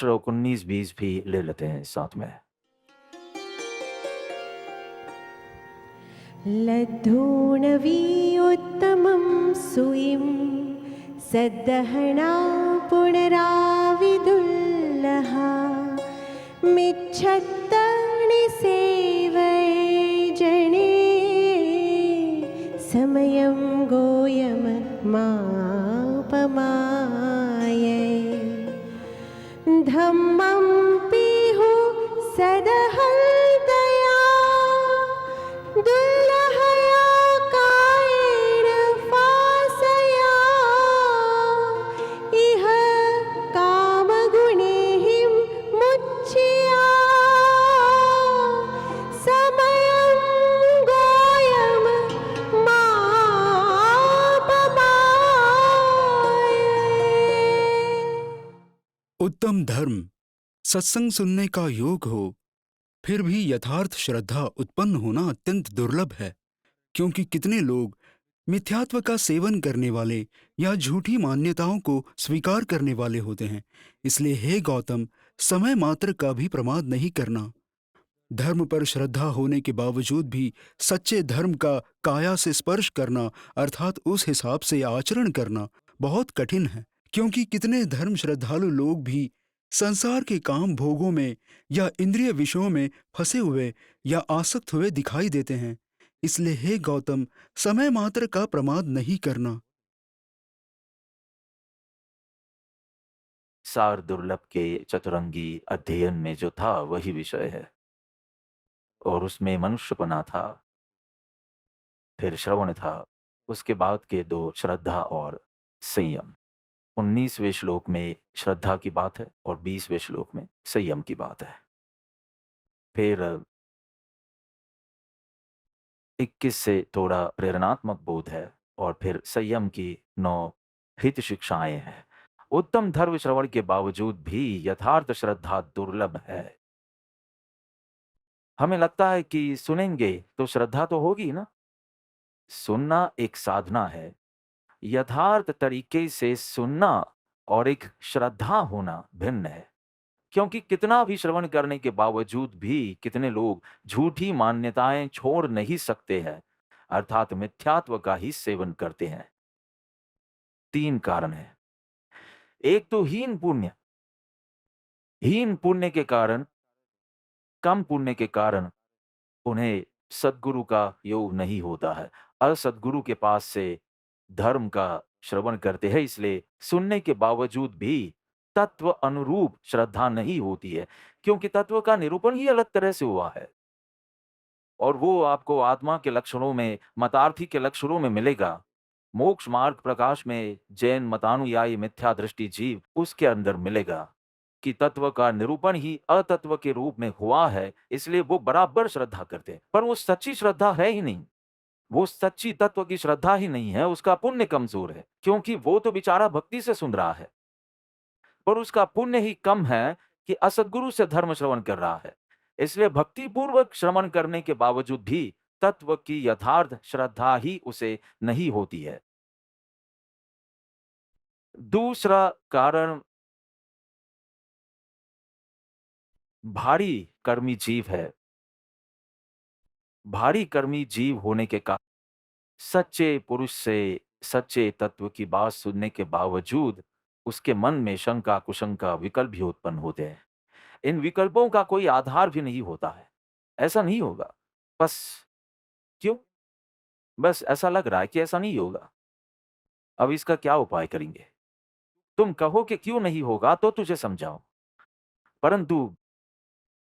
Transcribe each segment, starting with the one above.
श्लोक 19-20 भी ले लेते हैं साथ में। लद्धूणवी उत्तमं सुईं सद्दहना पुनराविदुल्लहा मिच्छत्तनि सेवये जने समयं गोयम मापमाये धम्मं पीहु सदहृदया दुर्लहया कायेन फासया इह कामगुणैः मुच्यया समयं गोयम मापमाये। उत्तम धर्म सत्संग सुनने का योग हो, फिर भी यथार्थ श्रद्धा उत्पन्न होना अत्यंत दुर्लभ है, क्योंकि कितने लोग मिथ्यात्व का सेवन करने वाले या झूठी मान्यताओं को स्वीकार करने वाले होते हैं। इसलिए हे गौतम, समय मात्र का भी प्रमाद नहीं करना। धर्म पर श्रद्धा होने के बावजूद भी सच्चे धर्म का काया से स्पर्श करना अर्थात उस हिसाब से आचरण करना बहुत कठिन है, क्योंकि कितने धर्म श्रद्धालु लोग भी संसार के काम भोगों में या इंद्रिय विषयों में फंसे हुए या आसक्त हुए दिखाई देते हैं। इसलिए हे गौतम, समय मात्र का प्रमाद नहीं करना। सार दुर्लभ के चतुरंगी अध्ययन में जो था वही विषय है, और उसमें मनुष्यपना था, फिर श्रवण था, उसके बाद के दो श्रद्धा और संयम। 19वें श्लोक में श्रद्धा की बात है और 20वें श्लोक में संयम की बात है। फिर 21 से थोड़ा प्रेरणात्मक बोध है और फिर संयम की 9 हित शिक्षाएं हैं। उत्तम धर्म श्रवण के बावजूद भी यथार्थ श्रद्धा दुर्लभ है। हमें लगता है कि सुनेंगे तो श्रद्धा तो होगी ना। सुनना एक साधना है, यथार्थ तरीके से सुनना और एक श्रद्धा होना भिन्न है, क्योंकि कितना भी श्रवण करने के बावजूद भी कितने लोग झूठी मान्यताएं छोड़ नहीं सकते हैं, अर्थात मिथ्यात्व का ही सेवन करते हैं। 3 कारण है। एक तो हीन पुण्य। हीन पुण्य के कारण, कम पुण्य के कारण उन्हें सद्गुरु का योग नहीं होता है। असद्गुरु के पास से धर्म का श्रवण करते हैं, इसलिए सुनने के बावजूद भी तत्व अनुरूप श्रद्धा नहीं होती है, क्योंकि तत्व का निरूपण ही अलग तरह से हुआ है और वो आपको आत्मा के लक्षणों में, मतार्थी के लक्षणों में मिलेगा। मोक्ष मार्ग प्रकाश में जैन मतानुयायी मिथ्या दृष्टि जीव उसके अंदर मिलेगा कि तत्व का निरूपण ही अतत्व के रूप में हुआ है, इसलिए वो बराबर श्रद्धा करते हैं, पर वो सच्ची श्रद्धा है ही नहीं। वो सच्ची तत्व की श्रद्धा ही नहीं है, उसका पुण्य कमजोर है, क्योंकि वो तो बेचारा भक्ति से सुन रहा है, पर उसका पुण्य ही कम है कि असद्गुरु से धर्म श्रवण कर रहा है। इसलिए भक्ति पूर्वक श्रवण करने के बावजूद भी तत्व की यथार्थ श्रद्धा ही उसे नहीं होती है। दूसरा कारण भारी कर्मी जीव है। भारी कर्मी जीव होने के कारण सच्चे पुरुष से सच्चे तत्व की बात सुनने के बावजूद उसके मन में शंका कुशंका विकल्प भी उत्पन्न होते हैं। इन विकल्पों का कोई आधार भी नहीं होता है। ऐसा नहीं होगा, बस क्यों? बस ऐसा लग रहा है कि ऐसा नहीं होगा। अब इसका क्या उपाय करेंगे? तुम कहो कि क्यों नहीं होगा तो तुझे समझाऊं, परंतु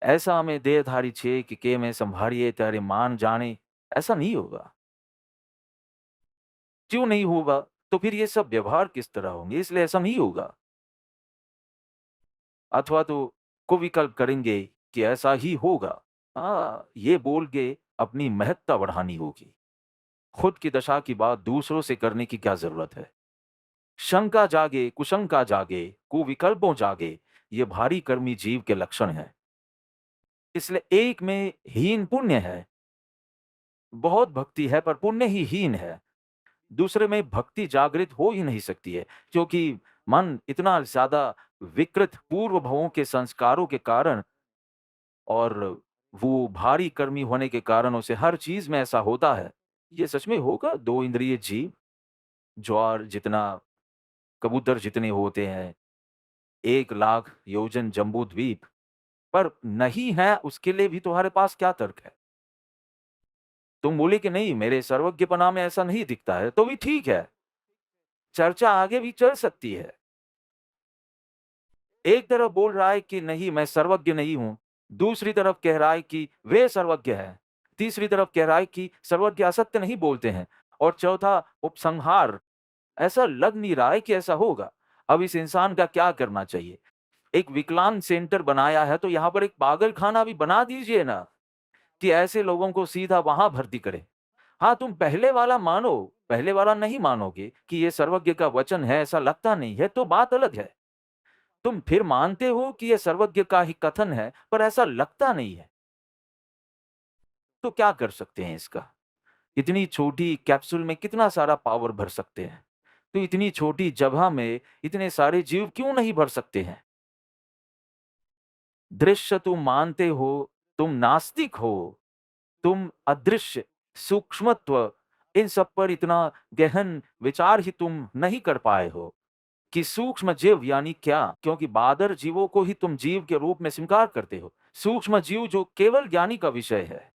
ऐसा हमें देहधारी छे कि के में संभारिए तेरे मान जाने, ऐसा नहीं होगा। क्यों नहीं होगा? तो फिर ये सब व्यवहार किस तरह होंगे? इसलिए ऐसा नहीं होगा। अथवा तो कुविकल्प करेंगे कि ऐसा ही होगा। ये बोल के अपनी महत्ता बढ़ानी होगी। खुद की दशा की बात दूसरों से करने की क्या जरूरत है? शंका जागे, कुशंका जागे, कुविकल्पों जागे, ये भारी कर्मी जीव के लक्षण हैं। इसलिए एक में हीन पुण्य है, बहुत भक्ति है पर पुण्य ही हीन है। दूसरे में भक्ति जागृत हो ही नहीं सकती है, क्योंकि मन इतना ज्यादा विकृत पूर्व भवों के संस्कारों के कारण और वो भारी कर्मी होने के कारण उसे हर चीज में ऐसा होता है। ये सच में होगा? 2 इंद्रिय जीव, ज्वार जितना, कबूतर जितने होते हैं, 1 लाख योजन जम्बू द्वीप, पर नहीं है उसके लिए भी तुम्हारे पास क्या तर्क है? तुम बोले कि नहीं मेरे सर्वज्ञपना में ऐसा नहीं दिखता है, तो भी ठीक है, चर्चा आगे भी चल सकती है। एक तरफ बोल रहा है कि नहीं मैं सर्वज्ञ नहीं हूं, दूसरी तरफ कह रहा है कि वे सर्वज्ञ है, तीसरी तरफ कह रहा है कि सर्वज्ञ असत्य नहीं बोलते हैं, और चौथा उपसंहार। ऐसा लग नहीं रहा है कि ऐसा होगा। अब इस इंसान का क्या करना चाहिए? एक विकलांग सेंटर बनाया है तो यहाँ पर एक पागल खाना भी बना दीजिए ना, कि ऐसे लोगों को सीधा वहां भर्ती करें। हाँ, तुम पहले वाला मानो, पहले वाला नहीं मानोगे कि ये सर्वज्ञ का वचन है, ऐसा लगता नहीं है, तो बात अलग है। तुम फिर मानते हो कि ये सर्वज्ञ का ही कथन है, पर ऐसा लगता नहीं है, तो क्या कर सकते हैं इसका? इतनी छोटी कैप्सूल में कितना सारा पावर भर सकते हैं, तो इतनी छोटी जगह में इतने सारे जीव क्यों नहीं भर सकते हैं? दृश्य तुम मानते हो, तुम नास्तिक हो, तुम अदृश्य, सूक्ष्मत्व, इन सब पर इतना गहन विचार ही तुम नहीं कर पाए हो कि सूक्ष्म जीव यानी क्या? क्योंकि बादर जीवों को ही तुम जीव के रूप में स्वीकार करते हो। सूक्ष्म जीव जो केवल ज्ञानी का विषय है।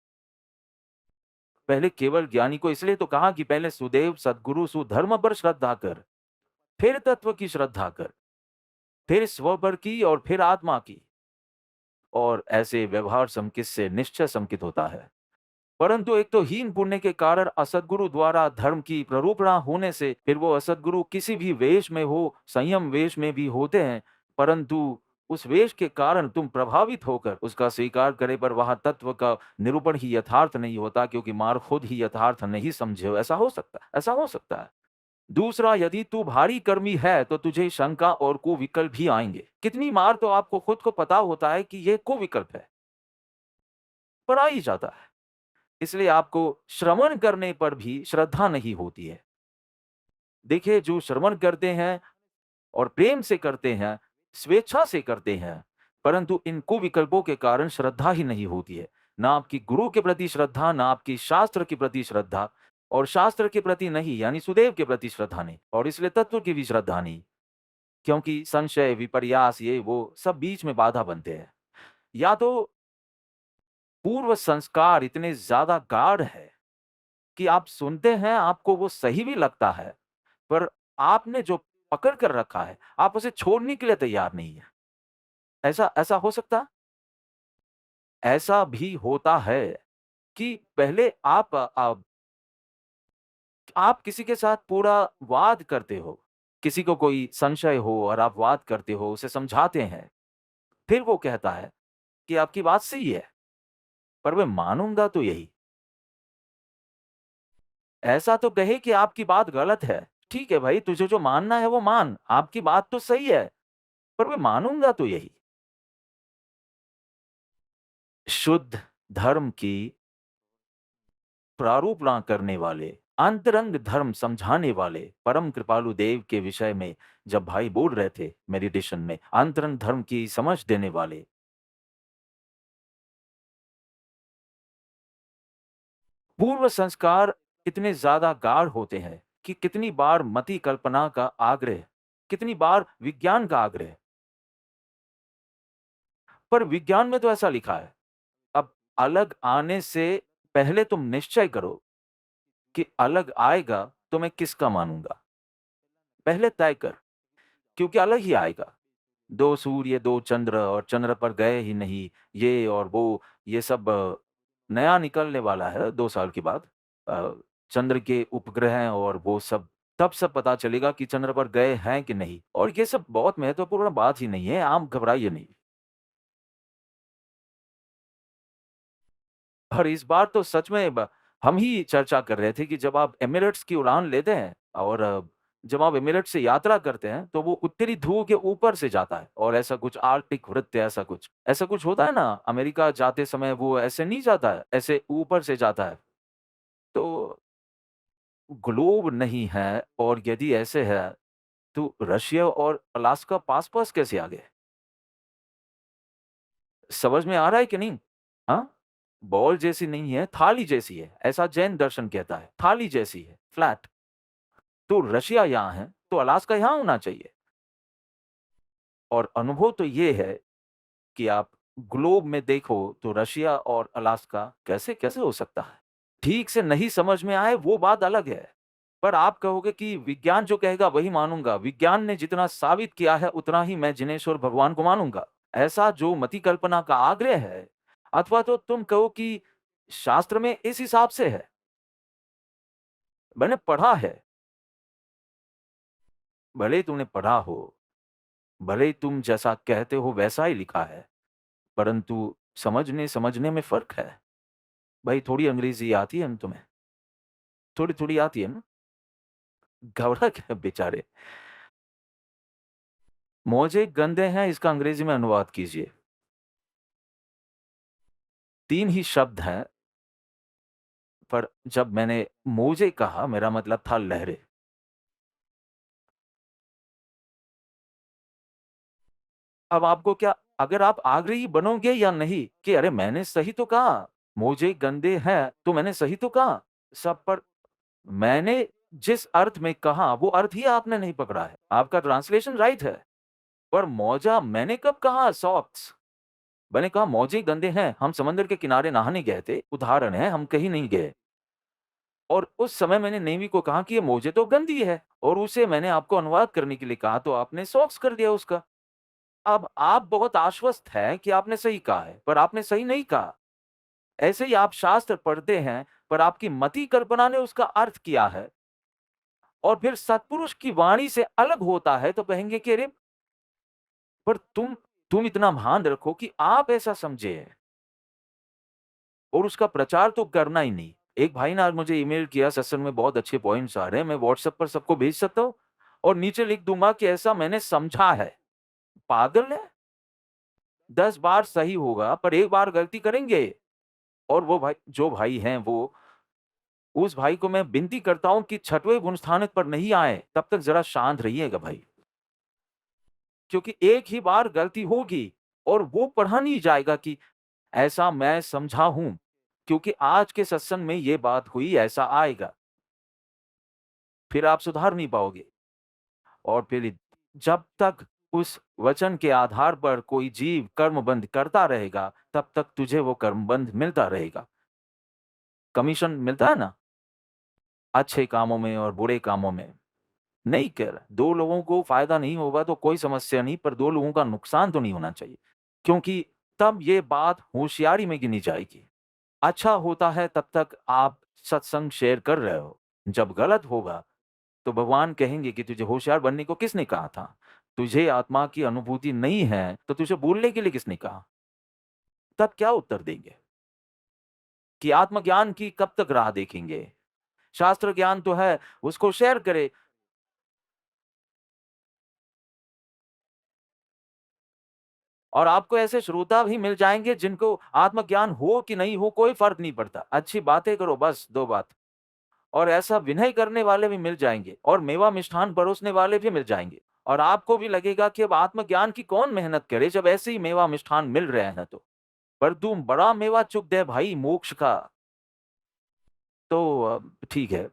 पहले केवल ज्ञानी को इसलिए तो कहा कि पहले सुदेव, सद्गुरु, सुधर्म पर श्रद्धा कर, फिर तत्व की श्रद्धा कर, फिर स्व पर की और फिर आत्मा की। और ऐसे व्यवहार संकित से निश्चय संकित होता है। परंतु एक तो हीन पुण्य के कारण असद्गुरु द्वारा धर्म की प्ररूपणा होने से फिर वो असद्गुरु किसी भी वेश में हो, संयम वेश में भी होते हैं, परंतु उस वेश के कारण तुम प्रभावित होकर उसका स्वीकार करे, पर वहां तत्व का निरूपण ही यथार्थ नहीं होता, क्योंकि मार खुद ही यथार्थ नहीं समझे हो। ऐसा हो सकता है, ऐसा हो सकता है। दूसरा, यदि तू भारी कर्मी है तो तुझे शंका और कुविकल्प भी आएंगे। कितनी मार तो आपको खुद को पता होता है कि ये कुविकल्प है, पर आ ही जाता है। इसलिए आपको श्रवण करने पर भी श्रद्धा नहीं होती है। देखिए, जो श्रवण करते हैं और प्रेम से करते हैं, स्वेच्छा से करते हैं, परंतु इन कुविकल्पों के कारण श्रद्धा ही नहीं होती है। ना आपकी गुरु के प्रति श्रद्धा, ना आपकी शास्त्र के प्रति श्रद्धा, और शास्त्र के प्रति नहीं यानी सुदेव के प्रति श्रद्धा नहीं, और इसलिए तत्व की भी श्रद्धा नहीं, क्योंकि संशय, विपर्यास, ये वो सब बीच में बाधा बनते हैं। या तो पूर्व संस्कार इतने ज्यादा गाढ़ है कि आप सुनते हैं, आपको वो सही भी लगता है, पर आपने जो पकड़ कर रखा है, आप उसे छोड़ने के लिए तैयार नहीं है। ऐसा ऐसा हो सकता? ऐसा भी होता है कि पहले आप किसी के साथ पूरा वाद करते हो, किसी को कोई संशय हो और आप वाद करते हो, उसे समझाते हैं, फिर वो कहता है कि आपकी बात सही है, पर मैं मानूंगा तो यही। ऐसा तो कहे कि आपकी बात गलत है। ठीक है भाई, तुझे जो मानना है वो मान, आपकी बात तो सही है, पर मैं मानूंगा तो यही। शुद्ध धर्म की प्रारूपणा करने वाले, अंतरंग धर्म समझाने वाले परम कृपालु देव के विषय में जब भाई बोल रहे थे मेडिटेशन में, अंतरंग धर्म की समझ देने वाले, पूर्व संस्कार इतने ज्यादा गाढ़ होते हैं कि कितनी बार मति कल्पना का आग्रह, कितनी बार विज्ञान का आग्रह, पर विज्ञान में तो ऐसा लिखा है, अब अलग आने से पहले तुम निश्चय करो कि अलग आएगा तो मैं किसका मानूंगा। पहले तय कर, क्योंकि अलग ही आएगा। 2 सूर्य, 2 चंद्र, और चंद्र पर गए ही नहीं, ये और वो, ये सब नया निकलने वाला है 2 साल के बाद। अ, चंद्र के उपग्रह हैं और वो सब, तब सब पता चलेगा कि चंद्र पर गए हैं कि नहीं, और ये सब बहुत महत्वपूर्ण बात ही नहीं है, आप घबराइए नहीं। और इस बार तो सच में हम ही चर्चा कर रहे थे कि जब आप एमिरेट्स की उड़ान लेते हैं और जब आप एमिरेट्स से यात्रा करते हैं तो वो उत्तरी ध्रुव के ऊपर से जाता है, और ऐसा कुछ आर्कटिक वृत्त, ऐसा कुछ होता है ना, अमेरिका जाते समय वो ऐसे नहीं जाता है, ऐसे ऊपर से जाता है। तो ग्लोब नहीं है, और यदि ऐसे है तो रशिया और अलास्का पास-पास कैसे आ गए? समझ में आ रहा है कि नहीं? हाँ? बॉल जैसी नहीं है, थाली जैसी है, ऐसा जैन दर्शन कहता है। थाली जैसी है, फ्लैट। तो रशिया यहाँ है, तो अलास्का यहाँ होना चाहिए। और अनुभव तो ये है कि आप ग्लोब में देखो तो रशिया और अलास्का कैसे-कैसे हो सकता है? ठीक से नहीं समझ में आए वो बात अलग है। पर आप कहोगे कि विज्ञान जो कहेगा वही मानूँगा। विज्ञान ने जितना साबित किया है उतना ही मैं जिनेश्वर भगवान को मानूँगा। ऐसा जो मति कल्पना का आग्रह है अथवा तो तुम कहो कि शास्त्र में इस हिसाब से है। मैंने पढ़ा है, भले ही तुमने पढ़ा हो, भले ही तुम जैसा कहते हो वैसा ही लिखा है, परंतु समझने में फ़र्क है। भाई थोड़ी अंग्रेज़ी आती है ना तुम्हें? थोड़ी-थोड़ी आती है ना? घबरा क्या बेचारे? मोजे गंदे हैं इसका अंग्रेज़ी में अनुवाद कीजिए। 3 ही शब्द हैं, पर जब मैंने मोजे कहा मेरा मतलब था लहरें। अब आपको क्या अगर आप आग्रही बनोगे या नहीं कि अरे मैंने सही तो कहा, मोजे गंदे हैं, तो मैंने सही तो कहा। सब पर मैंने जिस अर्थ में कहा वो अर्थ ही आपने नहीं पकड़ा है। आपका ट्रांसलेशन राइट है, पर मौजा मैंने कब कहा सॉक्स? मैंने कहा मौजे गंदे हैं, हम समंदर के किनारे नहाने गए थे, उदाहरण है हम कहीं नहीं गए। और उस समय मैंने नेवी को कहा कि ये मोजे तो गंदी है और उसे मैंने आपको अनुवाद करने के लिए कहा तो आपने सॉक्स कर दिया उसका। अब आप बहुत आश्वस्त हैं कि आपने सही कहा है, पर आपने सही नहीं कहा। ऐसे ही आप शास्त्र पढ़ते हैं, पर आपकी मति कल्पना ने उसका अर्थ किया है और फिर सत्पुरुष की वाणी से अलग होता है तो कहेंगे कि अरे! पर तुम इतना भान रखो कि आप ऐसा समझे और उसका प्रचार तो करना ही नहीं। एक भाई ने आज मुझे ईमेल किया सत्संग में बहुत अच्छे पॉइंट्स आ रहे हैं, मैं व्हाट्सएप पर सबको भेज सकता हूँ और नीचे लिख दूँगा कि ऐसा मैंने समझा है। पागल है? 10 बार सही होगा पर 1 बार गलती करेंगे और वो भाई जो भाई हैं वो उस भाई को मैं विनती करता हूँ कि छठवें गुणस्थानक पर नहीं आए, तब तक ज़रा शांत रहिएगा भाई। क्योंकि एक ही बार गलती होगी और वो पढ़ा नहीं जाएगा कि ऐसा मैं समझा हूँ, क्योंकि आज के सत्संग में ये बात हुई ऐसा आएगा। फिर आप सुधार नहीं पाओगे और फिर जब तक उस वचन के आधार पर कोई जीव कर्मबंध करता रहेगा, तब तक तुझे वो कर्मबंध मिलता रहेगा। कमीशन मिलता है ना, अच्छे कामों में और बुरे कामों में। नहीं कह रहा, 2 लोगों को फ़ायदा नहीं होगा तो कोई समस्या नहीं, पर 2 लोगों का नुकसान तो नहीं होना चाहिए, क्योंकि तब ये बात होशियारी में गिनी जाएगी। अच्छा होता है तब तक आप सत्संग शेयर कर रहे हो, जब गलत होगा तो भगवान कहेंगे कि तुझे होशियार बनने को किसने कहा था? तुझे आत्मा की अनुभूति नहीं है, तो तुझे बोलने के लिए किसने कहा? तब क्या उत्तर देंगे? कि आत्मज्ञान की कब तक राह देखेंगे? शास्त्र ज्ञान तो है, उसको शेयर करें। और आपको ऐसे श्रोता भी मिल जाएँगे जिनको आत्मज्ञान हो कि नहीं हो कोई फ़र्क नहीं पड़ता। अच्छी बातें करो बस 2 बात। और ऐसा विनय करने वाले भी मिल जाएँगे और मेवा मिष्ठान परोसने वाले भी मिल जाएँगे। और आपको भी लगेगा कि अब आत्मज्ञान की कौन मेहनत करे जब ऐसे ही मेवा मिष्ठान मिल रहे हैं तो। पर तुम बड़ा मेवा चुक दे भाई मोक्ष का, तो ठीक है।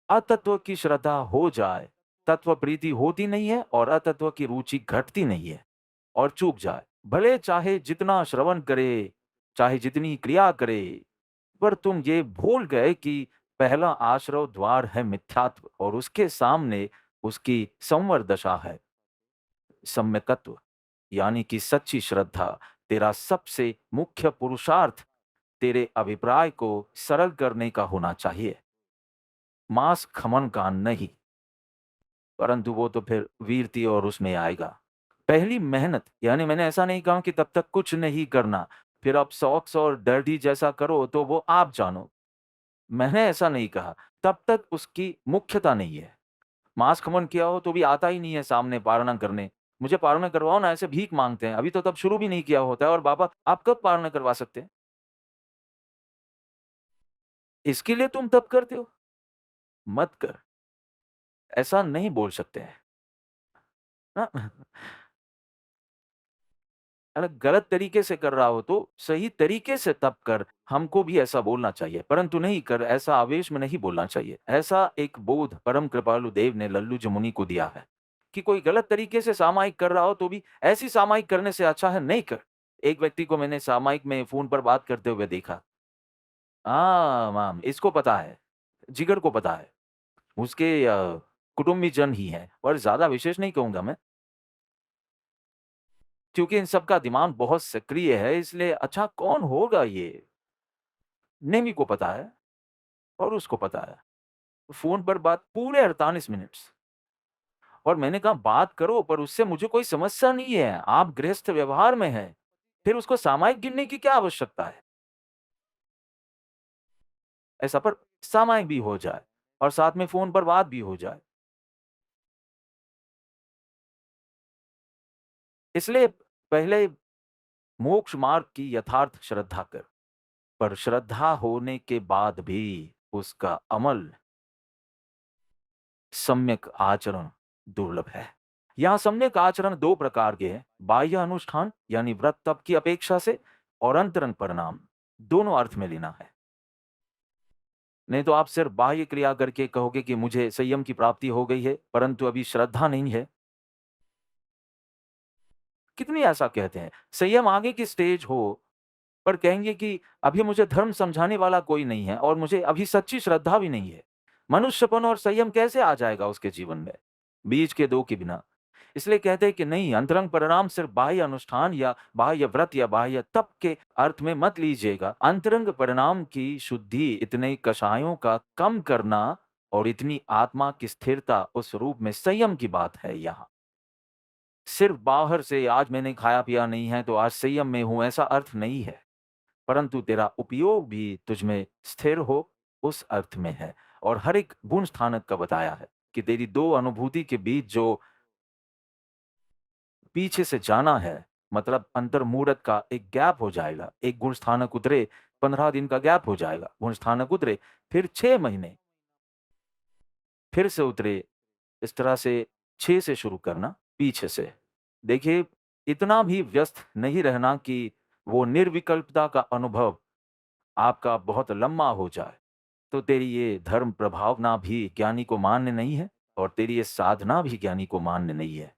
अतत्व की श्रद्धा हो जाए, तत्व प्रीति होती नहीं है और अतत्व की रुचि घटती नहीं है और चूक जाए। भले चाहे जितना श्रवण करे, चाहे जितनी क्रिया करे, पर तुम ये भूल गए कि पहला आश्रव द्वार है मिथ्यात्व और उसके सामने उसकी संवर दशा है सम्यकत्व, यानी कि सच्ची श्रद्धा। तेरा सबसे मुख्य पुरुषार्थ तेरे अभिप्राय को सरल करने का होना चाहिए, मांस खमन का नहीं। परंतु वो तो फिर वीरती और उसमें आएगा। पहली मेहनत यानी मैंने ऐसा नहीं कहा कि तब तक कुछ नहीं करना, फिर आप सॉक्स और डर्टी जैसा करो तो वो आप जानो। मैंने ऐसा नहीं कहा, तब तक उसकी मुख्यता नहीं है। मांस खमन किया हो तो भी आता ही नहीं है सामने पारणा करने। मुझे पारणा करवाओ ना, ऐसे भीख माँगते हैं। अभी तो तब शुरू भी नहीं किया होता है और बाबा आप कब पारणा करवा सकते हैं? इसके लिए तुम तब करते हो? मत कर। ऐसा नहीं बोल सकते हैं ना। अगर गलत तरीके से कर रहा हो तो सही तरीके से तब कर, हमको भी ऐसा बोलना चाहिए, परंतु नहीं कर, ऐसा आवेश में नहीं बोलना चाहिए। ऐसा एक बोध परम कृपालु देव ने लल्लू जमुनि को दिया है कि कोई गलत तरीके से सामायिक कर रहा हो तो भी ऐसी सामायिक करने से अच्छा है नहीं कर। एक व्यक्ति को मैंने सामायिक में फोन पर बात करते हुए देखा। माम इसको पता है, जिगर को पता है, उसके कुटुंबीजन ही हैं, और ज्यादा विशेष नहीं कहूंगा मैं, क्योंकि इन सब का दिमाग बहुत सक्रिय है, इसलिए अच्छा कौन होगा ये? नेमी को पता है और उसको पता है। फ़ोन पर बात पूरे 48 मिनट्स, और मैंने कहा बात करो, पर उससे मुझे कोई समस्या नहीं है, आप गृहस्थ व्यवहार में हैं, फिर उसको सामायिक गिनने की क्या आवश्यकता है? ऐसा पर सामायिक भी हो जाए और साथ में फ़ोन पर बात भी हो जाए। इसलिए पहले मोक्ष मार्ग की यथार्थ श्रद्धा कर, पर श्रद्धा होने के बाद भी उसका अमल, सम्यक आचरण दुर्लभ है। यहाँ सम्यक आचरण दो प्रकार के हैं, बाह्य अनुष्ठान यानी व्रत तप की अपेक्षा से, और अंतरंग परिणाम, दोनों अर्थ में लेना है। नहीं तो आप सिर्फ बाह्य क्रिया करके कहोगे कि मुझे संयम की प्राप्ति हो गई है, परंतु अभी श्रद्धा नहीं है। कितनी ऐसा कहते हैं, संयम आगे की स्टेज हो, पर कहेंगे कि अभी मुझे धर्म समझाने वाला कोई नहीं है और मुझे अभी सच्ची श्रद्धा भी नहीं है। मनुष्यपन और संयम कैसे आ जाएगा उसके जीवन में, बीच के दो के बिना? इसलिए कहते हैं कि नहीं, अंतरंग परिणाम सिर्फ बाह्य अनुष्ठान या बाह्य व्रत या बाह्य तप के अर्थ में मत लीजिएगा। अंतरंग परिणाम की शुद्धि, इतने कषायों का कम करना और इतनी आत्मा की स्थिरता, उस रूप में संयम की बात है। यहाँ सिर्फ बाहर से आज मैंने खाया पिया नहीं है तो आज संयम में हूं, ऐसा अर्थ नहीं है, परंतु तेरा उपयोग भी तुझ में स्थिर हो, उस अर्थ में है। और हर एक गुण स्थानक का बताया है कि तेरी दो अनुभूति के बीच जो पीछे से जाना है, मतलब अंतर्मूढ़त का एक गैप हो जाएगा। एक गुण स्थानक उतरे, 15 दिन का गैप हो जाएगा, गुण स्थानक उतरे, फिर 6 महीने, फिर से उतरे। इस तरह से 6 से शुरू करना, पीछे से। देखिए, इतना भी व्यस्त नहीं रहना कि वो निर्विकल्पता का अनुभव आपका बहुत लंबा हो जाए। तो तेरी ये धर्म प्रभावना भी ज्ञानी को मान्य नहीं है, और तेरी ये साधना भी ज्ञानी को मान्य नहीं है।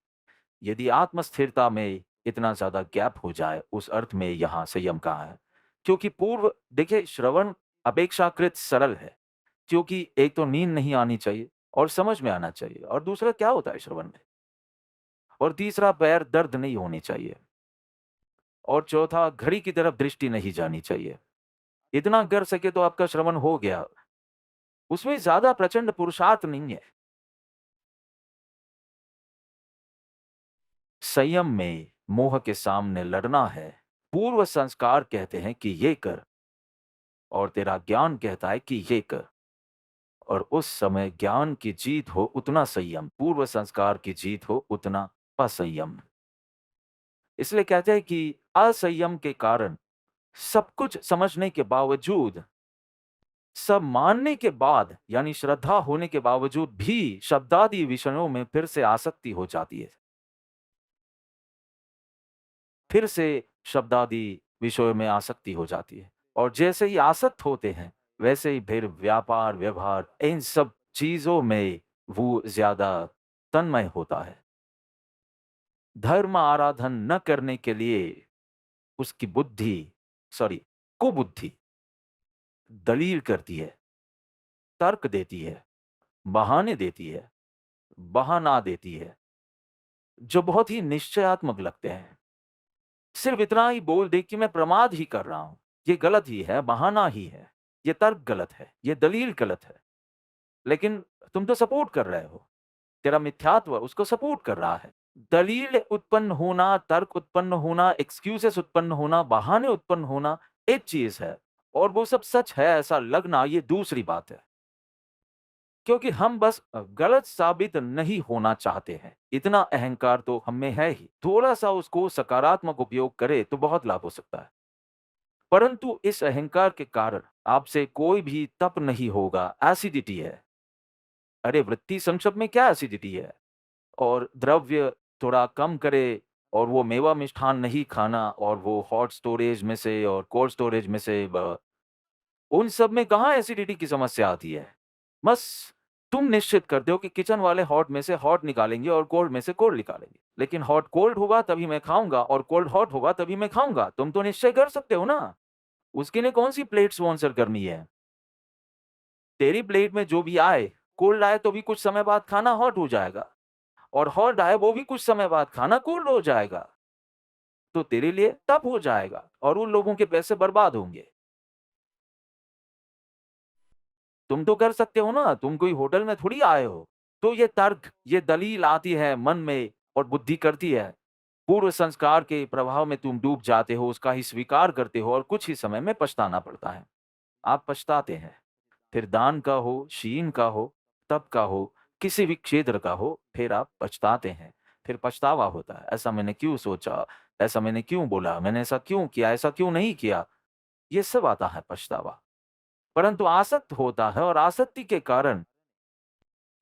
यदि आत्मस्थिरता में इतना ज़्यादा गैप हो जाए, उस अर्थ में यहाँ संयम कहा है। क्योंकि पूर्व देखिए, श्रवण अपेक्षाकृत सरल है, क्योंकि एक तो नींद नहीं आनी चाहिए और समझ में आना चाहिए, और दूसरा क्या होता है श्रवण में, और तीसरा पैर दर्द नहीं होनी चाहिए, और चौथा घड़ी की तरफ दृष्टि नहीं जानी चाहिए। इतना कर सके तो आपका श्रवण हो गया, उसमें ज़्यादा प्रचंड पुरुषार्थ नहीं है। संयम में मोह के सामने लड़ना है। पूर्व संस्कार कहते हैं कि ये कर, और तेरा ज्ञान कहता है कि ये कर, और उस समय ज्ञान की जीत हो उतना संयम, पूर्व संस्कार की जीत हो उतना असंयम। इसलिए कहते हैं कि असंयम के कारण सब कुछ समझने के बावजूद, सब मानने के बाद, यानी श्रद्धा होने के बावजूद भी शब्दादि विषयों में फिर से आसक्ति हो जाती है। फिर से शब्दादि विषयों में आसक्ति हो जाती है, और जैसे ही आसक्त होते हैं, वैसे ही फिर व्यापार, व्यवहार, इन सब चीज़ों में वो ज़्यादा तन्मय होता है। धर्म आराधन न करने के लिए उसकी बुद्धि, सॉरी, कुबुद्धि दलील करती है, तर्क देती है, बहाने देती है, बहाना देती है, जो बहुत ही निश्चयात्मक लगते हैं। सिर्फ इतना ही बोल दे कि मैं प्रमाद ही कर रहा हूं, ये गलत ही है, बहाना ही है, ये तर्क गलत है, ये दलील गलत है, लेकिन तुम तो सपोर्ट कर रहे हो, तेरा मिथ्यात्व उसको सपोर्ट कर रहा है। दलील उत्पन्न होना, तर्क उत्पन्न होना, एक्सक्यूजेस उत्पन्न होना, बहाने उत्पन्न होना एक चीज है, और वो सब सच है ऐसा लगना ये दूसरी बात है। क्योंकि हम बस गलत साबित नहीं होना चाहते हैं, इतना अहंकार तो हम में है ही। थोड़ा सा उसको सकारात्मक उपयोग करे तो बहुत लाभ हो सकता है, परंतु इस अहंकार के कारण आपसे कोई भी तप नहीं होगा, एसिडिटी है। अरे वृत्ति संक्षेप में क्या एसिडिटी है? और द्रव्य थोड़ा कम करे और वो मेवा मिष्ठान नहीं खाना और वो हॉट स्टोरेज में से और कोल्ड स्टोरेज में से उन सब में कहाँ एसिडिटी की समस्या आती है? बस तुम निश्चित करते हो कि किचन वाले हॉट में से हॉट निकालेंगे और कोल्ड में से कोल्ड निकालेंगे। लेकिन हॉट कोल्ड होगा तभी मैं खाऊँगा और कोल्ड हॉट होगा तभी मैं खाऊँगा। तुम तो निश्चय कर सकते हो ना? उसके लिए कौन-सी प्लेट स्पॉन्सर करनी है? तेरी प्लेट में जो भी आए, कोल्ड आए तो भी कुछ समय बाद खाना हॉट हो जाएगा और हॉट आए वो भी कुछ समय बाद खाना कोल्ड हो जाएगा। तो तेरे लिए टफ हो जाएगा और उन लोगों के पैसे बर्बाद होंगे। तुम तो कर सकते हो ना, तुम कोई होटल में थोड़ी आए हो। तो ये तर्क, ये दलील आती है मन में और बुद्धि करती है। पूर्व संस्कार के प्रभाव में तुम डूब जाते हो, उसका ही स्वीकार करते हो और कुछ ही समय में पछताना पड़ता है। आप पछताते हैं। फिर दान का हो, शीन का हो, तप का हो, किसी भी क्षेत्र का हो, फिर आप पछताते हैं। फिर पछतावा होता है, ऐसा मैंने क्यों सोचा? ऐसा मैंने क्यों बोला? मैंने ऐसा क्यों किया? ऐसा क्यों नहीं किया? ये सब आता है पछतावा। परंतु आसक्त होता है और आसक्ति के कारण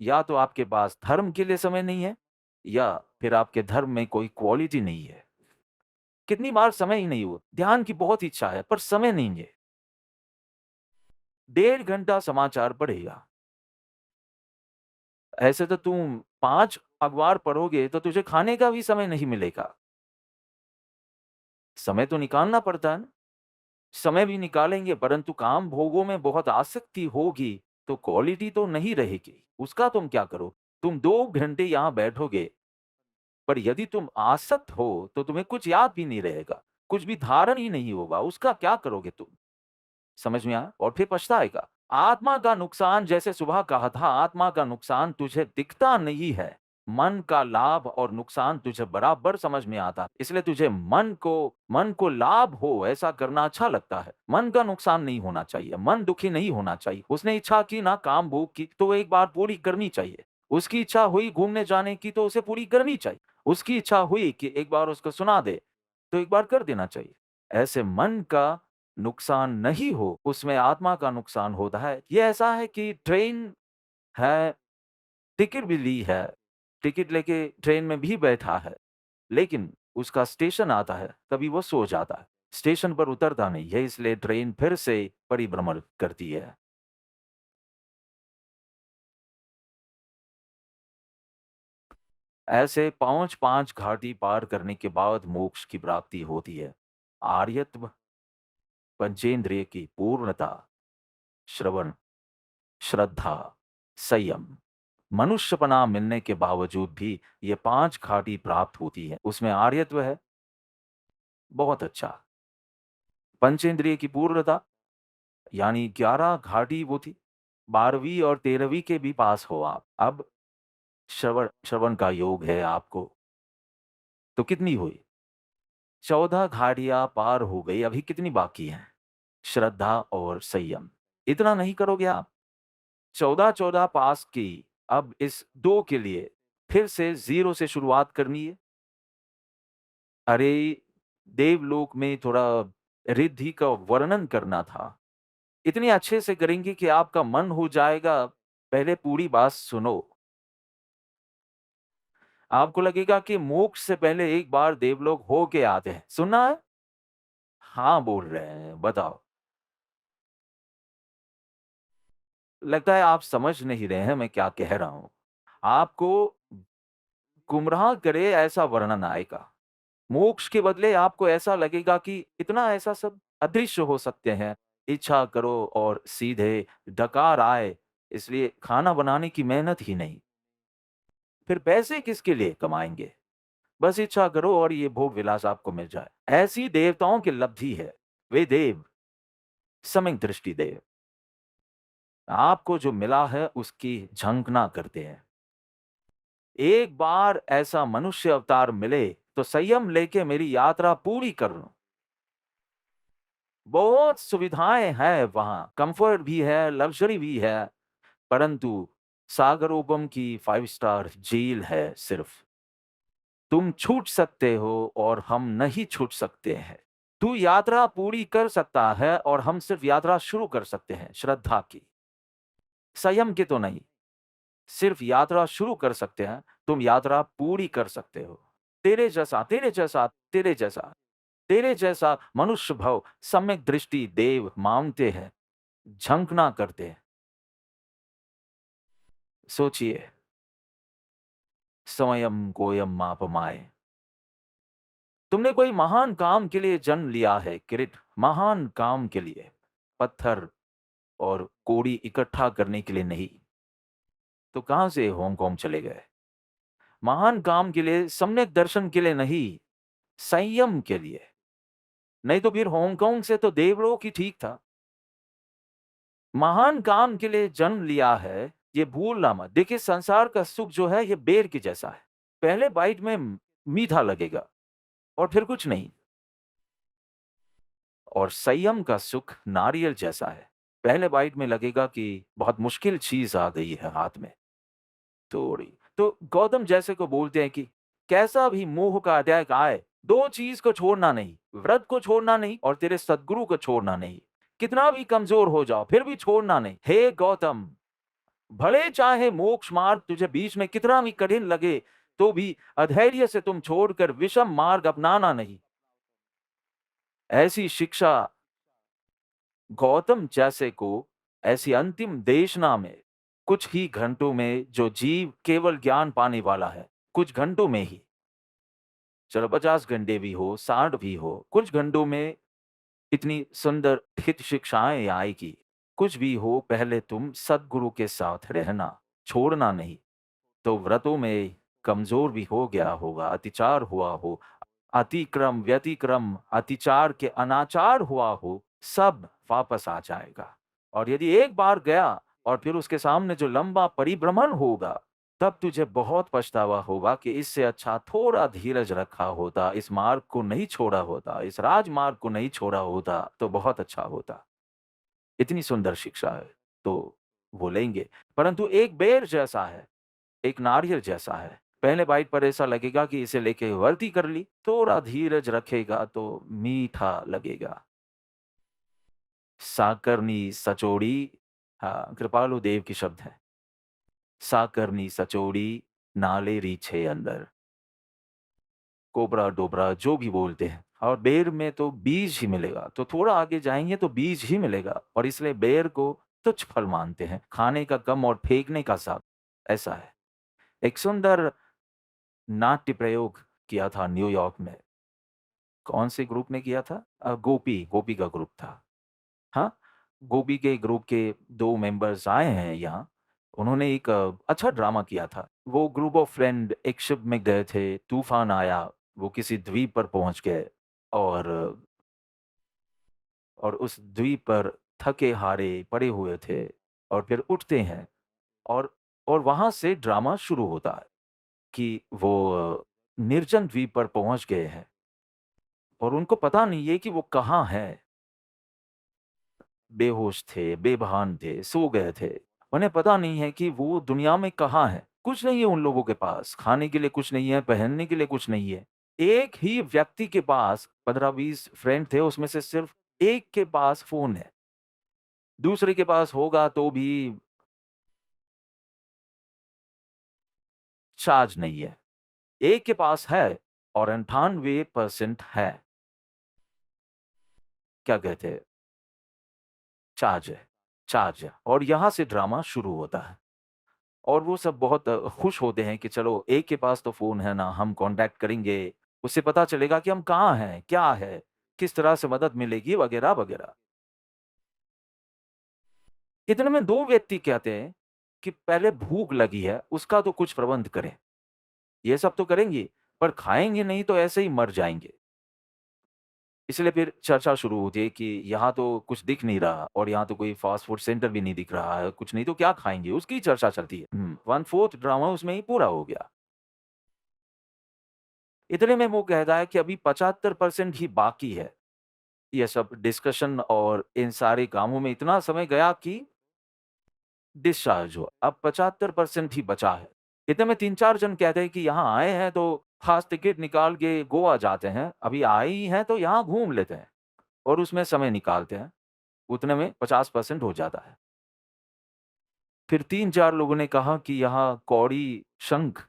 या तो आपके पास धर्म के लिए समय नहीं है या फिर आपके धर्म में कोई क्वालिटी नहीं है। कितनी बार समय ही नहीं हुआ, ध्यान की बहुत इच्छा है पर समय नहीं है। 1.5 घंटा समाचार पढ़ेगा। ऐसे तो तुम 5 अखबार पढ़ोगे तो तुझे खाने का भी समय नहीं मिलेगा। समय तो निकालना पड़ता है ना। समय भी निकालेंगे परंतु काम भोगों में बहुत आसक्ति होगी तो क्वालिटी तो नहीं रहेगी। उसका तुम क्या करो? तुम 2 घंटे यहाँ बैठोगे पर यदि तुम आसक्त हो तो तुम्हें कुछ याद भी नहीं रहेगा, कुछ भी धारण ही नहीं होगा, उसका क्या करोगे तुम? समझ में आया? और फिर पछताएगा। आत्मा का नुकसान, जैसे सुबह कहा था, आत्मा का नुकसान तुझे दिखता नहीं है। मन का लाभ और नुकसान तुझे बराबर समझ में आता है। इसलिए तुझे मन को लाभ हो ऐसा करना अच्छा लगता है। मन का नुकसान नहीं होना चाहिए, मन दुखी नहीं होना चाहिए। उसने इच्छा की ना काम भोग की तो एक बार पूरी करनी चाहिए। उसकी इच्छा हुई घूमने जाने की तो उसे पूरी करनी चाहिए। उसकी इच्छा हुई कि एक बार उसको सुना दे तो एक बार कर देना चाहिए। ऐसे मन का नुकसान नहीं हो, उसमें आत्मा का नुकसान होता है। ये ऐसा है कि ट्रेन है, टिकट भी ली है, टिकट लेके ट्रेन में भी बैठा है, लेकिन उसका स्टेशन आता है, तभी वो सो जाता है। स्टेशन पर उतरता नहीं है, इसलिए ट्रेन फिर से परिभ्रमण करती है। ऐसे 5-5 घाटी पार करने के बाद मोक्ष की प्राप्ति होती है। आर्यत्व, पंचेंद्रिय की पूर्णता, श्रवण, श्रद्धा, संयम, मनुष्यपना मिलने के बावजूद भी ये 5 घाटी प्राप्त होती है। उसमें आर्यत्व है, बहुत अच्छा। पंचेंद्रिय की पूर्णता यानी 11 घाटी वो थी। 12वीं और 13वीं के भी पास हो आप। अब श्रवण श्रवण का योग है आपको। तो कितनी हुई? 14 घाटियां पार हो गई, अभी कितनी बाकी हैं? श्रद्धा और संयम। इतना नहीं करोगे आप? 14-14 पास की, अब इस 2 के लिए फिर से 0 से शुरुआत करनी है। अरे! देवलोक में थोड़ा रिद्धि का वर्णन करना था। इतने अच्छे से करेंगे कि आपका मन हो जाएगा, पहले पूरी बात सुनो। आपको लगेगा कि मोक्ष से पहले एक बार देवलोक हो के आते हैं। सुना है? हाँ बोल रहे हैं, बताओ। लगता है आप समझ नहीं रहे हैं मैं क्या कह रहा हूँ। आपको गुमराह करे ऐसा वर्णन आएगा। मोक्ष के बदले आपको ऐसा लगेगा कि इतना ऐसा सब अदृश्य हो सकते हैं। इच्छा करो और सीधे डकार आए, इसलिए खाना बनाने की मेहनत ही नहीं। फिर पैसे किसके लिए कमाएंगे? बस इच्छा करो और ये भोग विलास आपको मिल जाए। ऐसी देवताओं की लब्धि है। वे देव, सम्यक दृष्टि देव, आपको जो मिला है उसकी झंखना करते हैं। एक बार ऐसा मनुष्य अवतार मिले तो संयम लेके मेरी यात्रा पूरी कर लो। बहुत सुविधाएं हैं वहां, कंफर्ट भी है, लग्जरी भी है, परंतु सागरोपम की 5 स्टार झील है सिर्फ। तुम छूट सकते हो और हम नहीं छूट सकते हैं। तू यात्रा पूरी कर सकता है और हम सिर्फ यात्रा शुरू कर सकते हैं, श्रद्धा की, संयम की तो नहीं। सिर्फ यात्रा शुरू कर सकते हैं, तुम यात्रा पूरी कर सकते हो। तेरे जैसा तेरे जैसा तेरे जैसा तेरे जैसा मनुष्य भव सम्यक दृष्टि देव मांगते हैं, झंकना करते हैं। सोचिए, स्वयं कोयम मापमाए। तुमने कोई महान काम के लिए जन्म लिया है किरीट, महान काम के लिए, पत्थर और कोड़ी इकट्ठा करने के लिए नहीं। तो कहां से हांगकांग चले गए? महान काम के लिए, सम्यक दर्शन के लिए नहीं, संयम के लिए। नहीं तो फिर हांगकांग से तो देवलोक ही ठीक था। महान काम के लिए जन्म लिया है, ये भूलना मत। देखिए, संसार का सुख जो है ये बेर के जैसा है। पहले बाइट में मीठा लगेगा और फिर कुछ नहीं। और संयम का सुख नारियल जैसा है। पहले बाइट में लगेगा कि बहुत मुश्किल चीज आ गई है हाथ में थोड़ी। तो गौतम जैसे को बोलते हैं कि कैसा भी मोह का अटैक आए, दो चीज को छोड़ना नहीं, व्रत को छोड़ना नहीं और तेरे सदगुरु को छोड़ना नहीं। कितना भी कमजोर हो जाओ फिर भी छोड़ना नहीं। हे गौतम, भले चाहे मोक्ष मार्ग तुझे बीच में कितना भी कठिन लगे, तो भी अधैर्य से तुम छोड़कर विषम मार्ग अपनाना नहीं। ऐसी शिक्षा गौतम जैसे को ऐसी अंतिम देशना में कुछ ही घंटों में, जो जीव केवल ज्ञान पाने वाला है, कुछ घंटों में ही, चलो 50 घंटे भी हो 60 भी हो, कुछ घंटों में इतनी सुंदर हित शिक्षाएं आएगी। कुछ भी हो, पहले तुम सदगुरु के साथ रहना, छोड़ना नहीं। तो व्रतों में कमजोर भी हो गया होगा, अतिचार हुआ हो, अतिक्रम व्यतिक्रम अतिचार के अनाचार हुआ हो, सब वापस आ जाएगा। और यदि एक बार गया और फिर उसके सामने जो लंबा परिभ्रमण होगा, तब तुझे बहुत पछतावा होगा कि इससे अच्छा थोड़ा धीरज रखा होता, इस मार्ग को नहीं छोड़ा होता, इस राजमार्ग को नहीं छोड़ा होता तो बहुत अच्छा होता। इतनी सुंदर शिक्षा है तो वो लेंगे, परंतु एक बेर जैसा है, एक नारियल जैसा है। पहले बाइट पर ऐसा लगेगा कि इसे लेके वर्ती कर ली, थोड़ा धीरज रखेगा तो मीठा लगेगा। साकरनी सचोड़ी, हाँ, कृपालु देव की शब्द है। साकरनी सचोड़ी नाले रीछे अंदर, कोबरा डोबरा जो भी बोलते हैं। और बेर में तो बीज ही मिलेगा, तो थोड़ा आगे जाएंगे तो बीज ही मिलेगा, और इसलिए बेर को तुच्छ फल मानते हैं, खाने का कम और फेंकने का ज्यादा। ऐसा है। एक सुंदर नाट्य प्रयोग किया था न्यूयॉर्क में। कौन से ग्रुप ने किया था? गोपी गोपी का ग्रुप था। हाँ, गोपी के ग्रुप के 2 मेंबर्स आए हैं यहाँ। उन्होंने एक अच्छा ड्रामा किया था। वो ग्रुप ऑफ फ्रेंड एक शिप में गए थे, तूफान आया, वो किसी द्वीप पर पहुँच गए, और उस द्वीप पर थके-हारे पड़े हुए थे, और फिर उठते हैं, और वहाँ से ड्रामा शुरू होता है कि वो निर्जन द्वीप पर पहुँच गए हैं और उनको पता नहीं है कि वो कहाँ हैं। बेहोश थे, बेभान थे, सो गए थे। उन्हें पता नहीं है कि वो दुनिया में कहाँ हैं। कुछ नहीं है उन लोगों के पास, खाने के लिए कुछ नहीं है, पहनने के लिए कुछ नहीं है। एक ही व्यक्ति के पास 15-20 फ्रेंड थे, उसमें से सिर्फ एक के पास फ़ोन है। दूसरे के पास होगा तो भी चार्ज नहीं है। एक के पास है और 98% है। क्या कहते हैं? चार्ज है। और यहाँ से ड्रामा शुरू होता है। और वो सब बहुत खुश होते हैं कि चलो एक के पास तो फ़ोन है ना, हम कॉन्टैक्ट करेंगे, उससे पता चलेगा कि हम कहाँ हैं, क्या है, किस तरह से मदद मिलेगी वगैरह-वगैरह। इतने में 2 व्यक्ति कहते हैं कि पहले भूख लगी है, उसका तो कुछ प्रबंध करें। ये सब तो करेंगे, पर खाएँगे नहीं तो ऐसे ही मर जाएँगे। इसलिए फिर चर्चा शुरू होती है कि यहाँ तो कुछ दिख नहीं रहा, और यहाँ तो कोई फ़ास्ट फूड सेंटर भी नहीं दिख रहा है, कुछ नहीं तो क्या खाएँगे? उसकी चर्चा चलती है। 1/4 ड्रामा उसमें ही पूरा हो गया। इतने में वो कहता है कि अभी 75% ही बाकी है। ये सब डिस्कशन और इन सारे कामों में इतना समय गया कि डिस्चार्ज हुआ। अब 75% ही बचा है। इतने में 3-4 जन कहते हैं कि यहाँ आए हैं तो ख़ास टिकट निकाल के गोवा जाते हैं। अभी आए ही हैं तो यहाँ घूम लेते हैं, और उसमें समय निकालते हैं। उतने में 50% हो जाता है। फिर 3-4 लोगों ने कहा कि यहाँ कौड़ी, शंख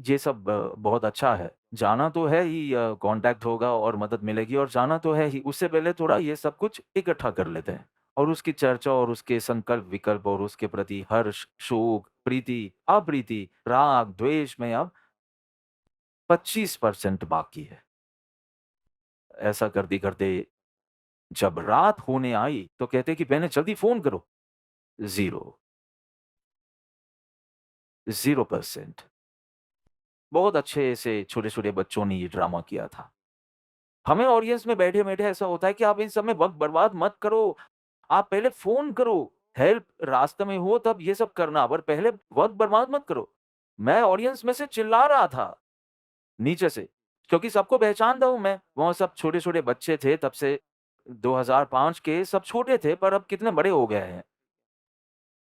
ये सब बहुत अच्छा है। जाना तो है ही, कॉन्टैक्ट होगा और मदद मिलेगी और जाना तो है ही। उससे पहले थोड़ा ये सब कुछ इकट्ठा कर लेते हैं। और उसकी चर्चा और उसके संकल्प-विकल्प और उसके प्रति हर्ष, शोक, प्रीति, अप्रीति, राग, द्वेष में अब 25% बाकी है। ऐसा करते-करते जब रात होने आई तो कहते कि बहनें जल्दी फ़ोन करो। 0, 0%। बहुत अच्छे से छोटे-छोटे बच्चों ने ये ड्रामा किया था। हमें ऑडियंस में बैठे-बैठे ऐसा होता है कि आप इन सब में वक़्त बर्बाद मत करो। आप पहले फ़ोन करो। हेल्प रास्ते में हो तब ये सब करना, पर पहले वक़्त बर्बाद मत करो। मैं ऑडियंस में से चिल्ला रहा था, नीचे से, क्योंकि सबको पहचानता हूँ मैं। वहाँ सब छोटे-छोटे बच्चे थे तब से 2005 के सब छोटे थे, पर अब कितने बड़े हो गए हैं।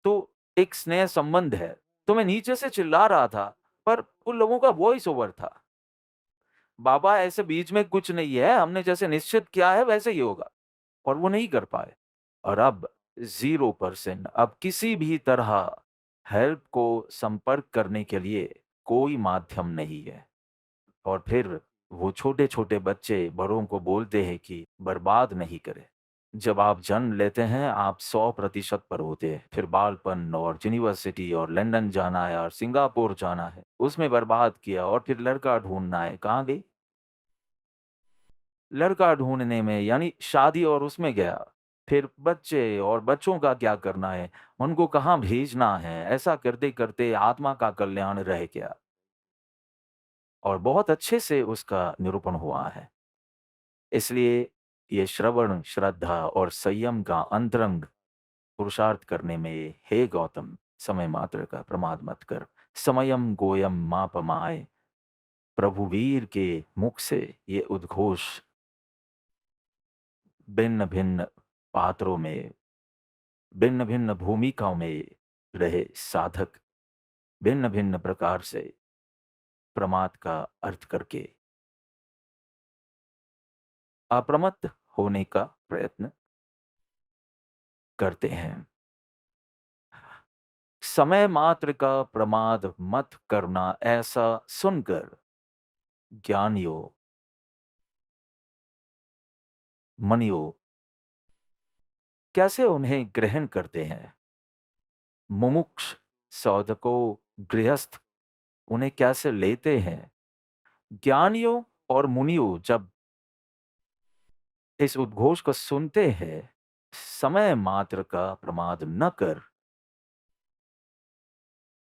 तो एक स्नेह संबंध है। तो मैं नीचे से चिल्ला रहा था, पर उन लोगों का वॉइस ओवर था। बाबा ऐसे बीच में कुछ नहीं है, हमने जैसे निश्चित किया है वैसे ही होगा। और वो नहीं कर पाए। और अब 0%, अब किसी भी तरह हेल्प को संपर्क करने के लिए कोई माध्यम नहीं है। और फिर वो छोटे-छोटे बच्चे बड़ों को बोलते हैं कि बर्बाद नहीं करें। जब आप जन्म लेते हैं, आप 100% पर होते हैं। फिर बालपन और यूनिवर्सिटी और लंदन जाना है और सिंगापुर जाना है, उसमें बर्बाद किया और फिर लड़का ढूँढना है, कहाँ गई? लड़का ढूँढने में यानी शादी और उसमें गया। फिर बच्चे और बच्चों का क्या करना है, उनको कहाँ भेजना है, ऐसा करते-करते आत्मा का कल्याण रह गया। और बहुत अच्छे से उसका निरूपण हुआ है। इसलिए ये श्रवण, श्रद्धा और संयम का अंतरंग पुरुषार्थ करने में, हे गौतम, समय मात्र का प्रमाद मत कर। समयम गोयम मापमाय। प्रभु वीर के मुख से ये उद्घोष भिन्न-भिन्न पात्रों में, भिन्न-भिन्न भूमिकाओं में रहे साधक भिन्न-भिन्न प्रकार से प्रमाद का अर्थ करके अप्रमत्त होने का प्रयत्न करते हैं। समय मात्र का प्रमाद मत करना, ऐसा सुनकर ज्ञानियों, मुनियों कैसे उन्हें ग्रहण करते हैं? मुमुक्ष साधकों, गृहस्थ उन्हें कैसे लेते हैं? ज्ञानियों और मुनियों जब इस उद्घोष को सुनते हैं, समय मात्र का प्रमाद न कर,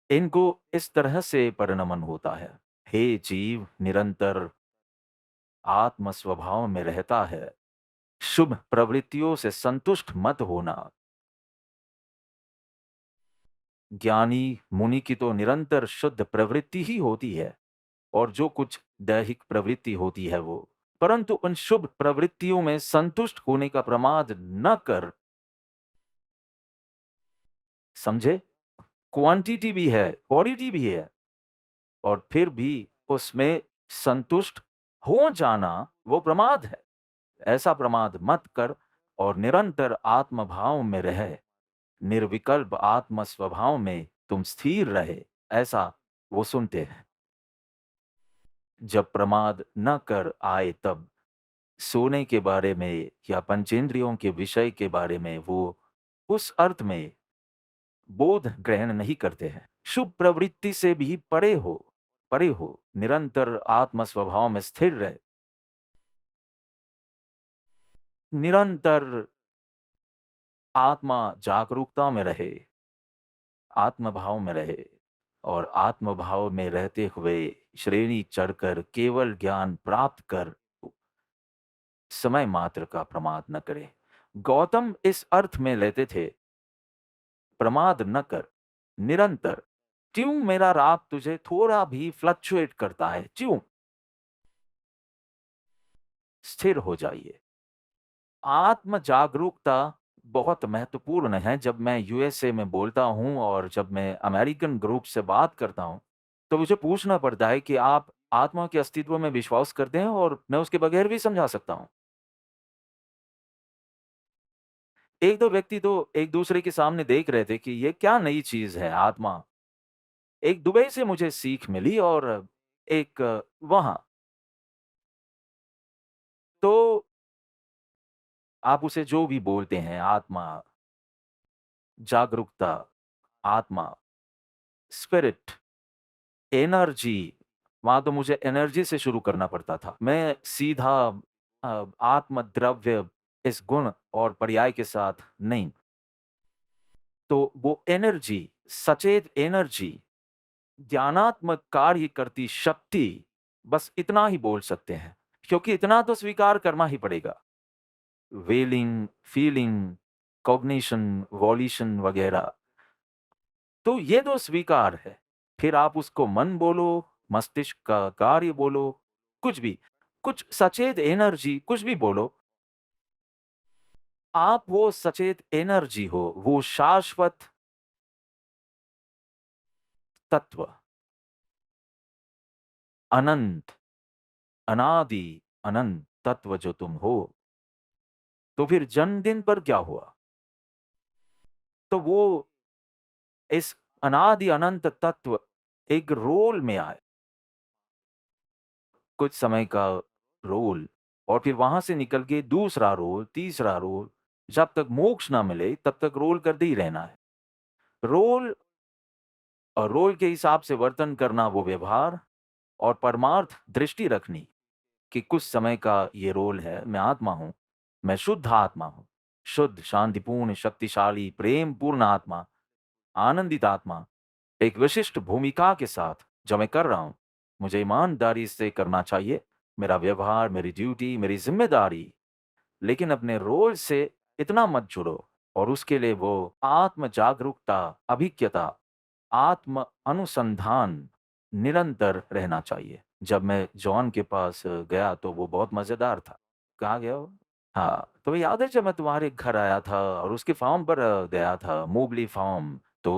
इनको इस तरह से परिणमन होता है। हे जीव, निरंतर आत्म स्वभाव में रहता है। शुभ प्रवृत्तियों से संतुष्ट मत होना। ज्ञानी मुनि की तो निरंतर शुद्ध प्रवृत्ति ही होती है और जो कुछ दैहिक प्रवृत्ति होती है वो, परंतु उन शुभ प्रवृत्तियों में संतुष्ट होने का प्रमाद न कर। समझे? क्वांटिटी भी है, क्वालिटी भी है, और फिर भी उसमें संतुष्ट हो जाना वो प्रमाद है। ऐसा प्रमाद मत कर और निरंतर आत्म भाव में रहे, निर्विकल्प आत्म स्वभाव में तुम स्थिर रहे, ऐसा वो सुनते हैं। जब प्रमाद न कर आए तब सोने के बारे में या पंचेंद्रियों के विषय के बारे में वो उस अर्थ में बोध ग्रहण नहीं करते हैं। शुभ प्रवृत्ति से भी परे हो, निरंतर आत्म स्वभाव में स्थिर रहे, निरंतर आत्मा जागरूकता में रहे, आत्म भाव में रहे, और आत्म भाव में रहते हुए श्रेणी चढ़कर केवल ज्ञान प्राप्त कर समय मात्र का प्रमाद न करे। गौतम इस अर्थ में लेते थे, प्रमाद न कर, निरंतर। क्यों मेरा राग तुझे थोड़ा भी फ्लक्चुएट करता है? क्यों? स्थिर हो जाइए। आत्म जागरूकता बहुत महत्वपूर्ण है। जब मैं यूएसए में बोलता हूँ और जब मैं अमेरिकन ग्रुप से बात करता हूँ, तो मुझे पूछना पड़ता है कि आप आत्मा के अस्तित्व में विश्वास करते हैं, और मैं उसके बगैर भी समझा सकता हूँ। एक दो व्यक्ति तो एक दूसरे के सामने देख रहे थे कि ये क्या नई चीज है आत्मा। एक दुबई से मुझे सीख मिली और एक वहां। तो आप उसे जो भी बोलते हैं, आत्मा, जागरूकता, आत्मा, स्पिरिट, एनर्जी। वहां तो मुझे एनर्जी से शुरू करना पड़ता था। मैं सीधा आत्म द्रव्य इस गुण और पर्याय के साथ नहीं। तो वो एनर्जी, सचेत एनर्जी, ध्यानात्मक कार्य करती शक्ति, बस इतना ही बोल सकते हैं, क्योंकि इतना तो स्वीकार करना ही पड़ेगा। वेलिंग, फीलिंग, कॉग्निशन, वॉल्यूशन वगैरह, तो ये तो स्वीकार है। फिर आप उसको मन बोलो, मस्तिष्क का कार्य बोलो, कुछ भी, कुछ सचेत एनर्जी, कुछ भी बोलो। आप वो सचेत एनर्जी हो, वो शाश्वत तत्व, अनंत, अनादि, अनंत तत्व जो तुम हो। तो फिर जन्मदिन पर क्या हुआ? तो वो इस अनादि अनंत तत्व एक रोल में आए, कुछ समय का रोल, और फिर वहां से निकल के दूसरा रोल, तीसरा रोल। जब तक मोक्ष ना मिले तब तक रोल करते ही रहना है। रोल और रोल के हिसाब से वर्तन करना, वो व्यवहार। और परमार्थ दृष्टि रखनी कि कुछ समय का ये रोल है, मैं आत्मा हूं, मैं शुद्ध आत्मा हूं, शुद्ध, शांतिपूर्ण, शक्तिशाली, प्रेम पूर्ण आत्मा, आनंदित आत्मा, एक विशिष्ट भूमिका के साथ जो मैं कर रहा हूं, मुझे ईमानदारी से करना चाहिए, मेरा व्यवहार, मेरी ड्यूटी, मेरी जिम्मेदारी। लेकिन अपने रोल से इतना मत जुड़ो। और उसके लिए वो आत्म जागरूकता, अभिज्ञता, आत्म अनुसंधान निरंतर रहना चाहिए। जब मैं जॉन के पास गया तो वो बहुत मजेदार था। कहाँ गया वो? हाँ, तो याद है जब मैं तुम्हारे घर आया था और उसके फार्म पर गया था, मोबली फार्म। तो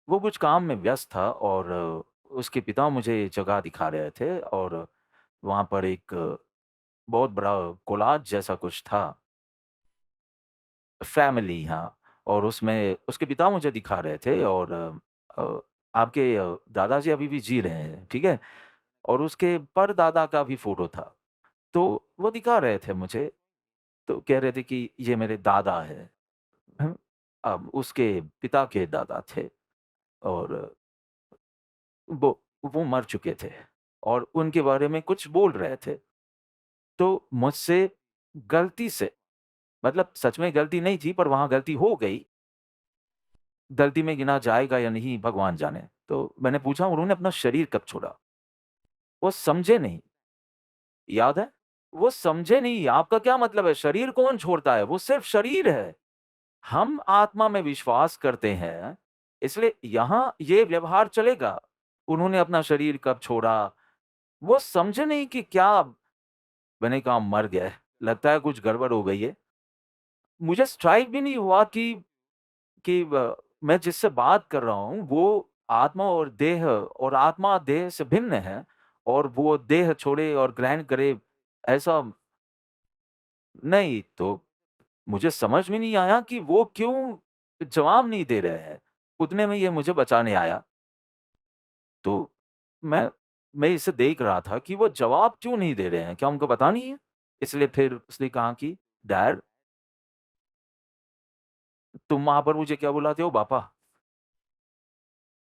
वो कुछ काम में व्यस्त था और उसके पिता मुझे जगह दिखा रहे थे, और वहाँ पर एक बहुत बड़ा कोलाज जैसा कुछ था, फैमिली, हाँ। और उसमें उसके पिता मुझे दिखा रहे थे, और अ, आपके दादाजी अभी भी जी रहे हैं, ठीक है? और उसके परदादा का भी फ़ोटो था। तो वो दिखा रहे थे मुझे, तो कह रहे थे कि ये मेरे दादा हैं। हुँ, अब उसके पिता के दादा थे, और वो मर चुके थे, और उनके बारे में कुछ बोल रहे थे। तो मुझसे गलती से, मतलब सच में गलती नहीं थी पर वहाँ गलती हो गई। गलती में गिना जाएगा या नहीं भगवान जाने। तो मैंने पूछा उन्होंने अपना शरीर कब छोड़ा? वो समझे नहीं, याद है? वो समझे नहीं, आपका क्या मतलब है? शरीर कौन छोड़ता है? वो सिर्फ़ शरीर है। हम आत्मा में विश्वास करते हैं, इसलिए यहाँ ये व्यवहार चलेगा। उन्होंने अपना शरीर कब छोड़ा? वो समझे नहीं कि क्या। मैंने कहा मर गए, लगता है कुछ गड़बड़ हो गई है। मुझे स्ट्राइक भी नहीं हुआ कि मैं जिससे बात कर रहा हूँ वो आत्मा और देह, और आत्मा देह से भिन्न है, और वो देह छोड़े और ग्रहण करे, ऐसा नहीं। तो मुझे समझ में नहीं आया कि वो क्यों जवाब नहीं दे रहे हैं। उतने में ये मुझे बचाने आया। तो मैं मैं इसे देख रहा था कि वो जवाब क्यों नहीं दे रहे हैं, क्या उनको पता नहीं है? इसलिए फिर उसने कहा कि डैड, तुम वहाँ पर मुझे क्या बुलाते हो, बापा?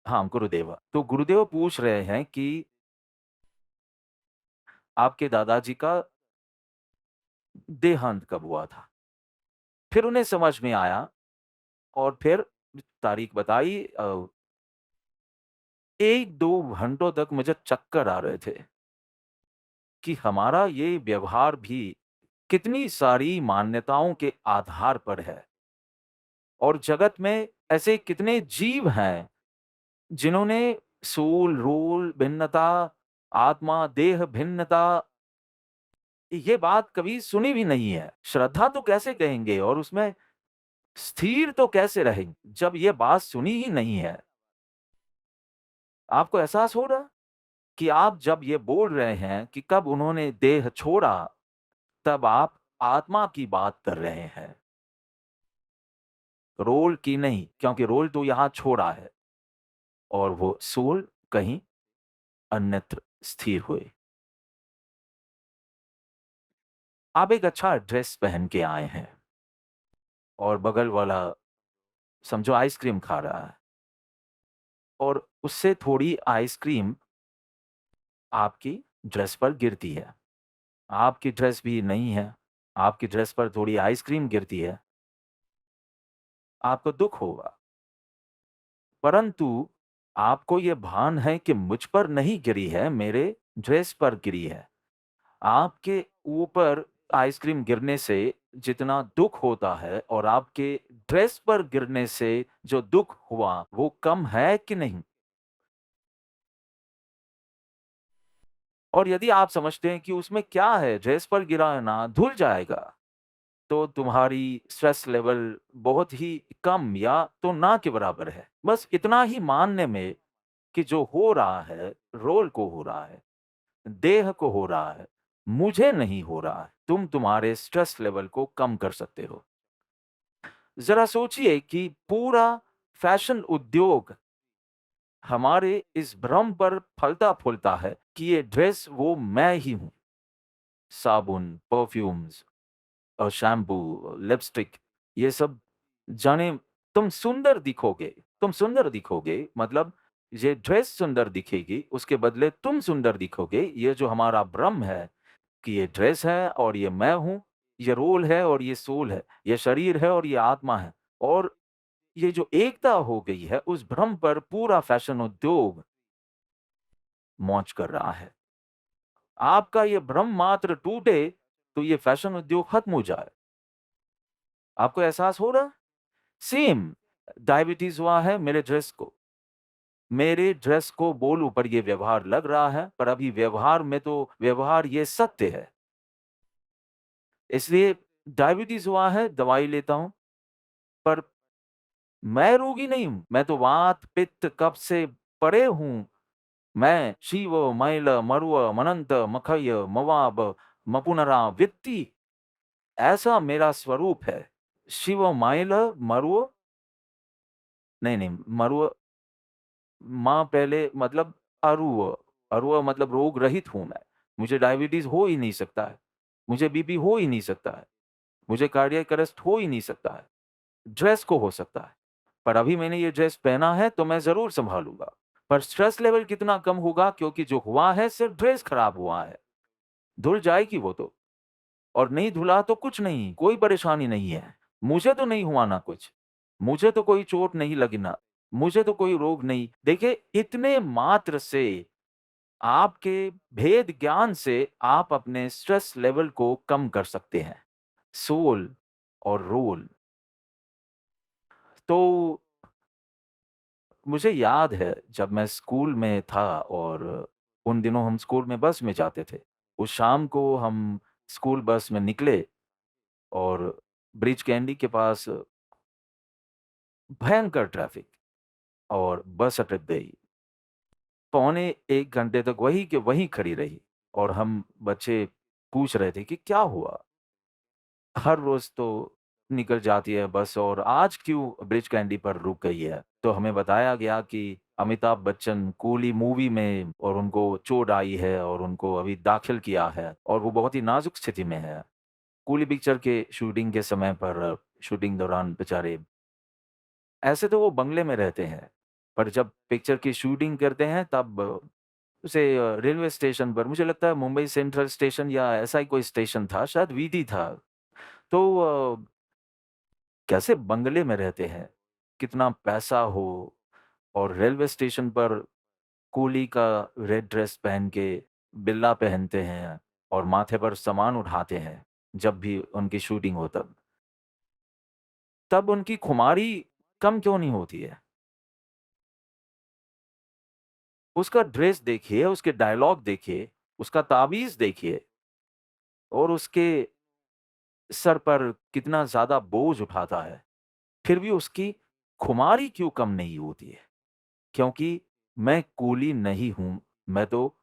हाँ, गुरुदेवा। तो गुरुदेव पूछ रहे हैं कि आपके दादाजी का देहांत कब हुआ था? फिर उन्हें समझ में आया, और फिर तारीख बताई। 1-2 घंटों तक मुझे चक्कर आ रहे थे कि हमारा ये व्यवहार भी कितनी सारी मान्यताओं के आधार पर है, और जगत में ऐसे कितने जीव हैं जिन्होंने सोल, रोल, भिन्नता, आत्मा, देह भिन्नता, ये बात कभी सुनी भी नहीं है। श्रद्धा तो कैसे कहेंगे और उसमें स्थिर तो कैसे रहेंगे जब ये बात सुनी ही नहीं है। आपको एहसास हो रहा है कि आप जब ये बोल रहे हैं कि कब उन्होंने देह छोड़ा, तब आप आत्मा की बात कर रहे हैं। रोल की नहीं, क्योंकि रोल तो यहाँ छोड़ा है और वो सोल कहीं अन्यत्र स्थिर हुए। आप एक अच्छा ड्रेस पहन के आए हैं और बगल वाला समझो आइसक्रीम खा रहा है और उससे थोड़ी आइसक्रीम आपकी ड्रेस पर गिरती है। आपकी ड्रेस भी नई है, आपकी ड्रेस पर थोड़ी आइसक्रीम गिरती है, आपको दुःख होगा। परंतु आपको ये भान है कि मुझ पर नहीं गिरी है, मेरे ड्रेस पर गिरी है। आपके ऊपर आइसक्रीम गिरने से जितना दुःख होता है और आपके ड्रेस पर गिरने से जो दुःख हुआ, वो कम है कि नहीं? और यदि आप समझते हैं कि उसमें क्या है, ड्रेस पर गिरा है ना, धुल जाएगा, तो तुम्हारी स्ट्रेस लेवल बहुत ही कम या तो ना के बराबर है। बस इतना ही मानने में कि जो हो रहा है, रोल को हो रहा है, देह को हो रहा है, मुझे नहीं हो रहा है। तुम तुम्हारे स्ट्रेस लेवल को कम कर सकते हो। ज़रा सोचिए कि पूरा फैशन उद्योग हमारे इस भ्रम पर फलता-फूलता है कि ये ड्रेस वो मैं ही हूँ। साबुन, परफ्यूम्स और शैम्पू, लिपस्टिक ये सब जाने तुम सुंदर दिखोगे मतलब ये ड्रेस सुंदर दिखेगी, उसके बदले तुम सुंदर दिखोगे। ये जो हमारा भ्रम है कि ये ड्रेस है और ये मैं हूँ, ये रोल है और ये सोल है, ये शरीर है और ये आत्मा है। और ये जो एकता हो गई है, उस भ्रम पर पूरा फैशन उद्योग मौज कर रहा है। आपका ये भ्रम मात्र टूटे, तो ये फैशन उद्योग खत्म हो जाए। आपको एहसास हो रहा? सेम डायबिटीज़ हुआ है मेरे ड्रेस को बोलूँ पर ये व्यवहार लग रहा है, पर अभी व्यवहार में तो व्यवहार ये सत्य है। इसलिए डायबिटीज़ हुआ है, दवाई लेता हूँ, पर मैं रोगी नहीं हूँ। मैं तो वात, पित्त, कफ से परे हूँ। मैं शिव, मैल, मरुव, मनंत, मखय, मवाब, मपुनरावृत्ति ऐसा मेरा स्वरूप है। शिव, मैल, मरुव नहीं, मरुव माँ पहले मतलब अरुव, अरुव मतलब रोग रहित हूँ मैं। मुझे डायबिटीज़ हो ही नहीं सकता है। मुझे बीपी हो ही नहीं सकता है। मुझे कार्डियक अरेस्ट हो ही नहीं सकता है। ड्रेस को हो सकता है। पर अभी मैंने ये ड्रेस पहना है तो मैं ज़रूर सँभालूँगा। पर स्ट्रेस लेवल कितना कम होगा क्योंकि जो हुआ है सिर्फ़ ड्रेस खराब हुआ है। धुल जाएगी वो तो और नहीं धुला तो कुछ नहीं, कोई परेशानी नहीं है। मुझे तो नहीं हुआ ना कुछ। मुझे तो कोई चोट नहीं लगी ना, मुझे तो कोई रोग नहीं। देखिए इतने मात्र से आपके भेद ज्ञान से आप अपने स्ट्रेस लेवल को कम कर सकते हैं। सोल और रोल। तो मुझे याद है जब मैं स्कूल में था और उन दिनों हम स्कूल में बस में जाते थे। उस शाम को हम स्कूल बस में निकले और ब्रिज कैंडी के पास भयंकर ट्रैफ़िक और बस अटक गई। पौने 1 घंटे तक वहीं के वहीं खड़ी रही और हम बच्चे पूछ रहे थे कि क्या हुआ? हर रोज़ तो निकल जाती है बस और आज क्यों ब्रिज कैंडी पर रुक गई है? तो हमें बताया गया कि अमिताभ बच्चन कूली मूवी में और उनको चोट आई है और उनको अभी दाखिल किया है और वो बहुत ही नाज़ुक स्थिति में है। कूली पिक्चर के शूटिंग के समय पर शूटिंग दौरान बेचारे ऐसे तो वो बंगले में रहते हैं, पर जब पिक्चर की शूटिंग करते हैं तब उसे रेलवे स्टेशन पर मुझे लगता है मुंबई सेंट्रल स्टेशन या ऐसा ही कोई स्टेशन था, शायद वीटी था। तो कैसे बंगले में रहते हैं, कितना पैसा हो और रेलवे स्टेशन पर कूली का रेड ड्रेस पहन के बिल्ला पहनते हैं और माथे पर सामान उठाते हैं, जब भी उनकी शूटिंग हो तब। तब उनकी खुमारी कम क्यों नहीं होती है? उसका ड्रेस देखिए, उसके डायलॉग देखिए, उसका तावीज़ देखिए और उसके सर पर कितना ज़्यादा बोझ उठाता है। फिर भी उसकी खुमारी क्यों कम नहीं होती है? क्योंकि मैं कूली नहीं हूँ, मैं तो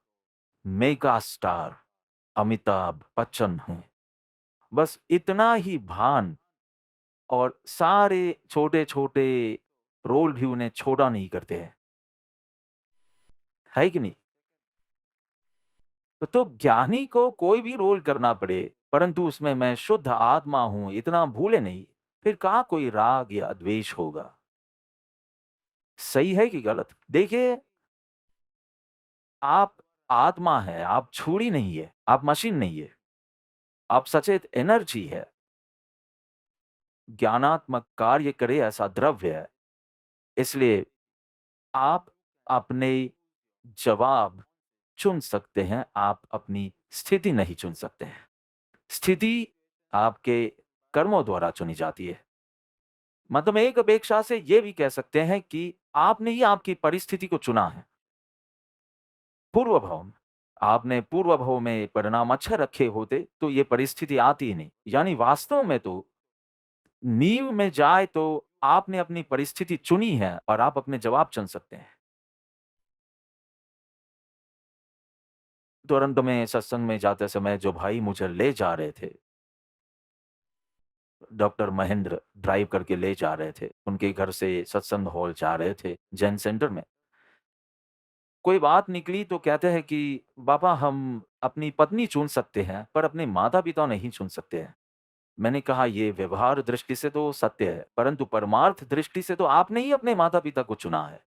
मेगा स्टार अमिताभ बच्चन हूँ। बस इतना ही भान और सारे छोटे-छोटे रोल भी उन्हें छोटा नहीं करते हैं। है कि नहीं? तो ज्ञानी को कोई भी रोल करना पड़े, परंतु उसमें मैं शुद्ध आत्मा हूँ, इतना भूले नहीं, फिर कहाँ कोई राग या द्वेष होगा। सही है कि गलत? देखिए, आप आत्मा हैं, आप छुरी नहीं है, आप मशीन नहीं है, आप सचेत एनर्जी है। ज्ञानात्मक कार्य करे ऐसा द्रव्य है। इसलिए आप अपने जवाब चुन सकते हैं, आप अपनी स्थिति नहीं चुन सकते हैं। स्थिति आपके कर्मों द्वारा चुनी जाती है। मतलब एक अपेक्षा से ये भी कह सकते हैं कि आपने ही आपकी परिस्थिति को चुना है। पूर्व भाव में, आपने पूर्व भाव में परिणाम अच्छे रखे होते तो ये परिस्थिति आती ही नहीं। यानी वास्तव में तो नींव में जाए तो आपने अपनी परिस्थिति चुनी है और आप अपने जवाब चुन सकते हैं। टोरंटो में सत्संग में जाते समय जो भाई मुझे ले जा रहे थे, डॉक्टर महेंद्र ड्राइव करके ले जा रहे थे। उनके घर से सत्संग हॉल जा रहे थे, जैन सेंटर में। कोई बात निकली तो कहते हैं कि बाबा हम अपनी पत्नी चुन सकते हैं, पर अपने माता-पिता नहीं चुन सकते हैं। मैंने कहा ये व्यवहार दृष्टि से तो सत्य है, परंतु परमार्थ दृष्टि से तो आपने ही अपने माता-पिता को चुना है।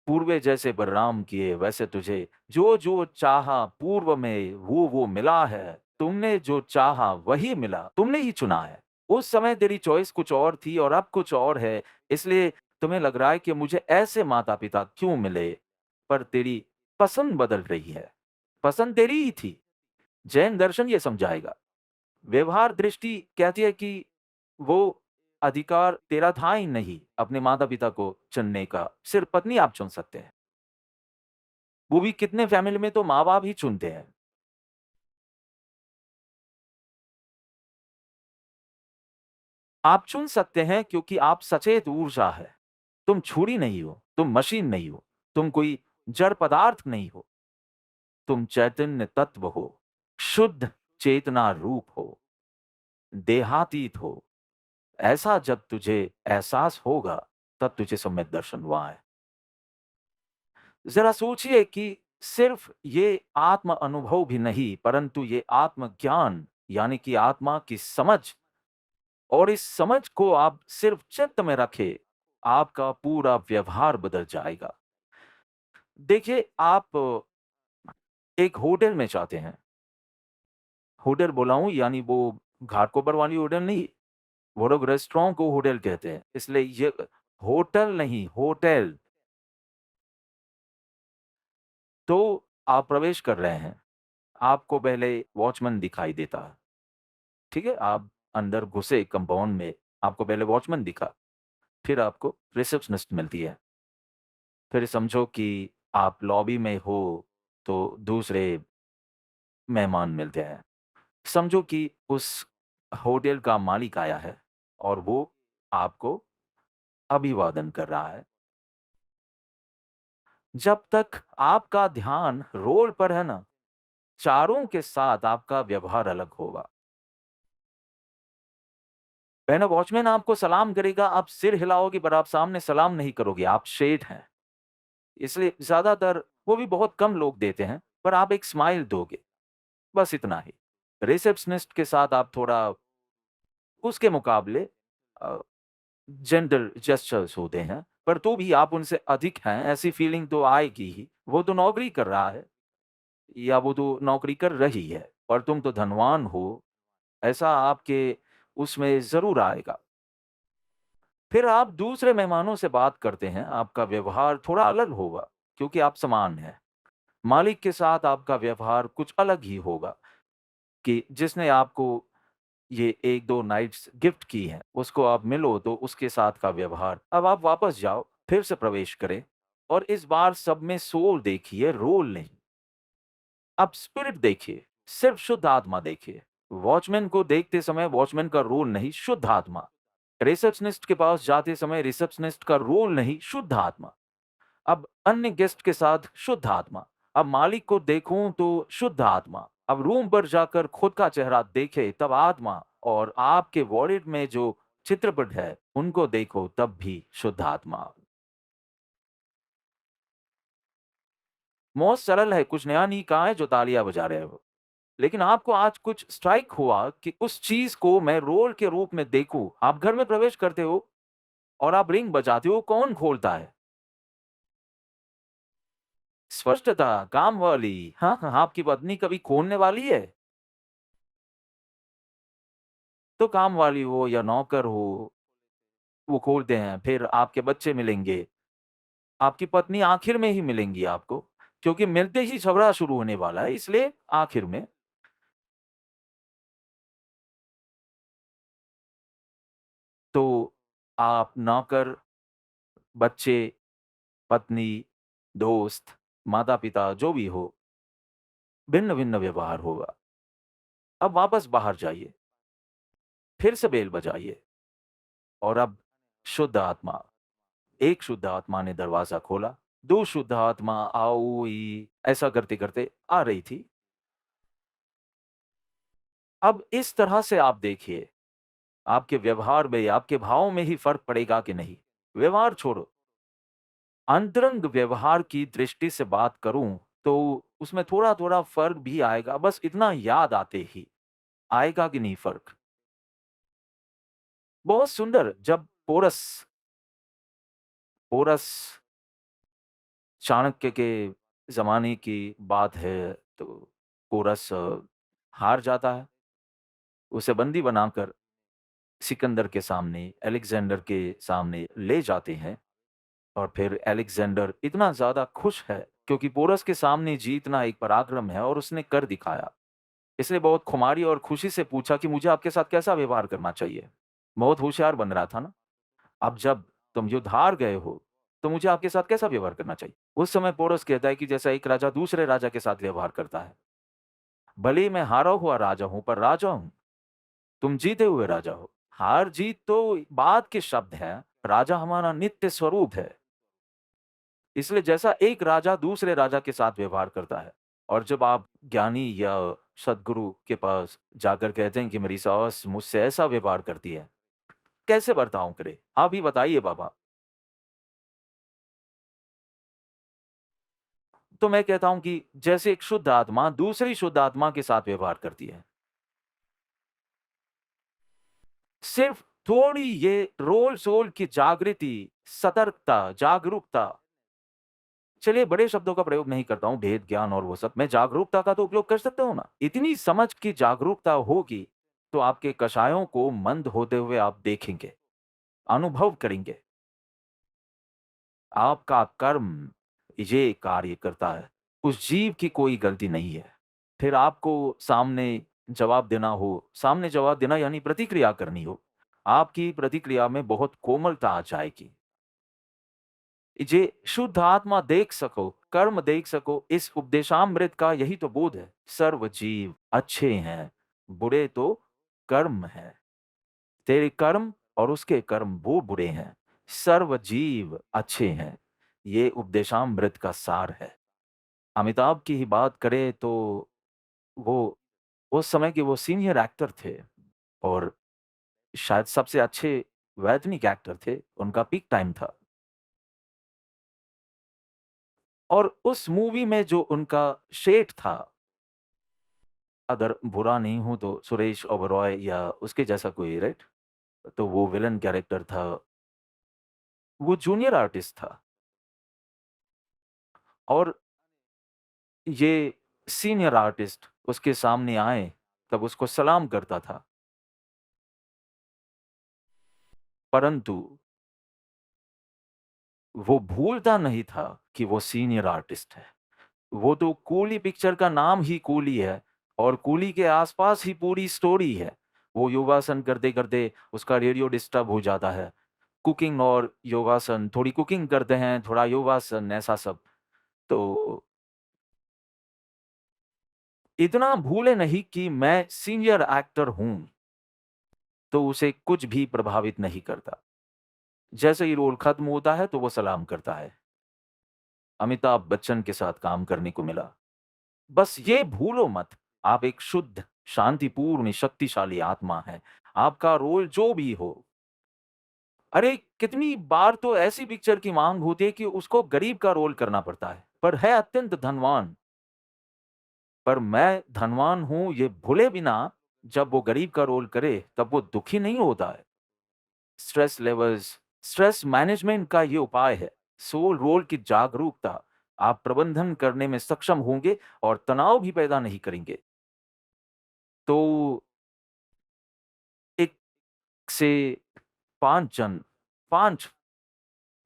पूर्वे जैसे परिणाम किए वैसे तुझे जो-जो चाहा पूर्व में वो मिला है। तुमने जो चाहा वही मिला, तुमने ही चुना है। उस समय तेरी चॉइस कुछ और थी और अब कुछ और है, इसलिए तुम्हें लग रहा है कि मुझे ऐसे माता-पिता क्यों मिले? पर तेरी पसंद बदल रही है। पसंद तेरी ही थी। जैन दर्शन ये समझाएगा। व्यवहार दृष्टि कहती है कि वो अधिकार तेरा था ही नहीं अपने माता-पिता को चुनने का, सिर्फ पत्नी आप चुन सकते हैं। वो भी कितने फैमिली में तो माँ-बाप ही चुनते हैं। आप चुन सकते हैं क्योंकि आप सचेत ऊर्जा है। तुम छुरी नहीं हो, तुम मशीन नहीं हो, तुम कोई जड़ पदार्थ नहीं हो, तुम चैतन्य तत्व हो, शुद्ध चेतना रूप हो, देहातीत हो। ऐसा जब तुझे एहसास होगा, तब तुझे सम्यक दर्शन हुआ है। ज़रा सोचिए कि सिर्फ ये आत्म अनुभव भी नहीं, परंतु ये आत्मज्ञान यानी कि आत्मा की समझ और इस समझ को आप सिर्फ चित्त में रखें, आपका पूरा व्यवहार बदल जाएगा। देखिए, आप एक होटल में जाते हैं। होटल बोला हूँ यानी वो घाटकोपर वाली होटल नहीं, वो लोग रेस्टोरेंट को होटल कहते हैं। इसलिए ये होटल नहीं, होटल। तो आप प्रवेश कर रहे हैं, आपको पहले वॉचमैन दिखाई देता है, ठीक है? आप अंदर घुसे कंपाउंड में, आपको पहले वॉचमैन दिखा, फिर आपको रिसेप्शनिस्ट मिलती है। फिर समझो कि आप लॉबी में हो, तो दूसरे मेहमान मिलते हैं। समझो कि उस होटल का मालिक आया है और वो आपको अभिवादन कर रहा है। जब तक आपका ध्यान रोल पर है ना, चारों के साथ आपका व्यवहार अलग होगा। पहला वॉचमैन आपको सलाम करेगा, आप सिर हिलाओगे पर आप सामने सलाम नहीं करोगे, आप शेठ हैं। इसलिए ज़्यादातर वो भी बहुत कम लोग देते हैं, पर आप एक स्माइल दोगे, बस इतना ही। रिसेप्शनिस्ट के साथ आप थोड़ा उसके मुकाबले अ, जेंटल जेस्चर्स होते हैं, पर तो भी आप उनसे अधिक हैं, ऐसी फीलिंग तो आएगी ही। वो तो नौकरी कर रहा है या वो तो नौकरी कर रही है, और तुम तो धनवान हो, ऐसा आपके उसमें ज़रूर आएगा। फिर आप दूसरे मेहमानों से बात करते हैं, आपका व्यवहार थोड़ा अलग होगा, क्योंकि आप समान हैं। मालिक के साथ आपका व्यवहार कुछ अलग ही होगा कि जिसने आपको ये 1-2 नाइट्स गिफ्ट की हैं, उसको आप मिलो तो उसके साथ का व्यवहार। अब आप वापस जाओ, फिर से प्रवेश करें और इस बार सब में सोल देखिए, रोल नहीं। अब स्पिरिट देखिए, सिर्फ शुद्ध आत्मा देखिए। वॉचमैन को देखते समय वॉचमैन का रोल नहीं, शुद्ध आत्मा। रिसेप्शनिस्ट के पास जाते समय रिसेप्शनिस्ट का रोल नहीं, शुद्ध आत्मा। अब अन्य गेस्ट के साथ शुद्ध आत्मा। अब मालिक को देखूं तो शुद्ध आत्मा। अब रूम पर जाकर खुद का चेहरा देखे तब आत्मा, और आपके वॉलेट में जो चित्रपट है, उनको देखो तब भी शुद्ध आत्मा। बहुत सरल है, कुछ नया नहीं कहा है जो तालियां बजा रहे हो। लेकिन आपको आज कुछ स्ट्राइक हुआ कि उस चीज को मैं रोल के रूप में देखूं। आप घर में प्रवेश करते हो और आप रिंग बजाते हो, कौन खोलता है? स्पष्टता, काम वाली। हाँ हाँ, आपकी पत्नी कभी खोलने वाली है? तो काम वाली हो या नौकर हो, वो खोलते हैं। फिर आपके बच्चे मिलेंगे, आपकी पत्नी आखिर में ही मिलेंगी आपको, क्योंकि मिलते ही झगड़ा शुरू होने वाला है, इसलिए आखिर में। तो आप नौकर, बच्चे, पत्नी, दोस्त, माता-पिता जो भी हो, भिन्न-भिन्न व्यवहार होगा। अब वापस बाहर जाइए, फिर से बेल बजाइए और अब शुद्ध आत्मा, एक शुद्ध आत्मा ने दरवाज़ा खोला, 2 शुद्ध आत्मा आओई ऐसा करते-करते आ रही थी। अब इस तरह से आप देखिए, आपके व्यवहार में, आपके भावों में ही फ़र्क पड़ेगा कि नहीं? व्यवहार छोड़ो, अंतरंग व्यवहार की दृष्टि से बात करूँ, तो उसमें थोड़ा-थोड़ा फ़र्क भी आएगा, बस इतना याद आते ही। आएगा कि नहीं फ़र्क? बहुत सुंदर जब पोरस पोरस चाणक्य के ज़माने की बात है, तो पोरस हार जाता है। उसे बंदी बनाकर सिकंदर के सामने, अलेक्जेंडर के सामने ले जाते हैं और फिर अलेक्जेंडर इतना ज़्यादा खुश है क्योंकि पोरस के सामने जीतना एक पराक्रम है और उसने कर दिखाया। इसलिए बहुत खुमारी और खुशी से पूछा कि मुझे आपके साथ कैसा व्यवहार करना चाहिए? बहुत होशियार बन रहा था ना। अब जब तुम युद्ध हार गए हो, तो मुझे आपके साथ कैसा व्यवहार करना चाहिए? उस समय पोरस कहता है कि जैसा एक राजा दूसरे राजा के साथ व्यवहार करता है। भले ही मैं हारा हुआ राजा हूँ, पर राजा हूँ। तुम जीते हुए राजा हो। हार-जीत तो बाद के शब्द हैं, राजा हमारा नित्य स्वरूप है। इसलिए जैसा एक राजा दूसरे राजा के साथ व्यवहार करता है और जब आप ज्ञानी या सद्गुरु के पास जाकर कहते हैं कि मेरी सास मुझसे ऐसा व्यवहार करती है, कैसे बर्ताव करें? आप ही बताइए बाबा। तो मैं कहता हूँ कि जैसे एक शुद्ध आत्मा दूसरी शुद्ध आत्मा के साथ व्यवहार करती है। सिर्फ थोड़ी ये रोल-सोल की जागृति, सतर्कता, जागरूकता, चलिए बड़े शब्दों का प्रयोग नहीं करता हूँ, भेद, ज्ञान और वो सब। मैं जागरूकता का तो उपयोग कर सकता हूँ ना। इतनी समझ की जागरूकता होगी, तो आपके कषायों को मंद होते हुए आप देखेंगे, अनुभव करेंगे। आपका कर्म ये कार्य करता है। उस जीव की कोई गलती नहीं है। फिर आपको सामने जवाब देना हो, सामने जवाब देना यानी प्रतिक्रिया करनी हो, आपकी प्रतिक्रिया में बहुत कोमलता आ जाएगी। जे शुद्ध आत्मा देख सको, कर्म देख सको, इस उपदेशामृत का यही तो बोध है। सर्व जीव अच्छे हैं, बुरे तो कर्म हैं। तेरे कर्म और उसके कर्म वो बुरे हैं। सर्व जीव अच्छे हैं। ये उपदेशामृत का सार है। अमिताभ की ही बात करें तो वो उस समय के वो सीनियर एक्टर थे और शायद सबसे अच्छे वैतनिक एक्टर थे। उनका पीक टाइम था। और उस मूवी में जो उनका शेठ था, अगर बुरा नहीं हूँ तो सुरेश ओबेरॉय या उसके जैसा कोई, राइट? तो वो विलेन कैरेक्टर था, वो जूनियर आर्टिस्ट था और ये सीनियर आर्टिस्ट उसके सामने आए, तब उसको सलाम करता था। परंतु वो भूलता नहीं था कि वो सीनियर आर्टिस्ट है। वो तो कूली पिक्चर का नाम ही कूली है और कूली के आसपास ही पूरी स्टोरी है। वो योगासन करते-करते उसका रेडियो डिस्टर्ब हो जाता है। कुकिंग और योगासन, थोड़ी कुकिंग करते हैं, थोड़ा योगासन ऐसा सब। तो इतना भूले नहीं कि मैं सीनियर एक्टर हूँ, तो उसे कुछ भी प्रभावित नहीं करता। जैसे ही रोल खत्म होता है, तो वो सलाम करता है। अमिताभ बच्चन के साथ काम करने को मिला। बस ये भूलो मत, आप एक शुद्ध, शांतिपूर्ण, शक्तिशाली आत्मा हैं। आपका रोल जो भी हो, अरे कितनी बार तो ऐसी पिक्चर की मांग होती है कि उसको गरीब का रोल करना पड़ता है, पर है अत्यंत धनवान। पर मैं धनवान हूं ये भूले बिना जब वो गरीब का रोल करे तब वो दुखी नहीं होता है। स्ट्रेस लेवल्स, स्ट्रेस मैनेजमेंट का ये उपाय है। सोल रोल की जागरूकता आप प्रबंधन करने में सक्षम होंगे और तनाव भी पैदा नहीं करेंगे। तो 1 से 5 जन 5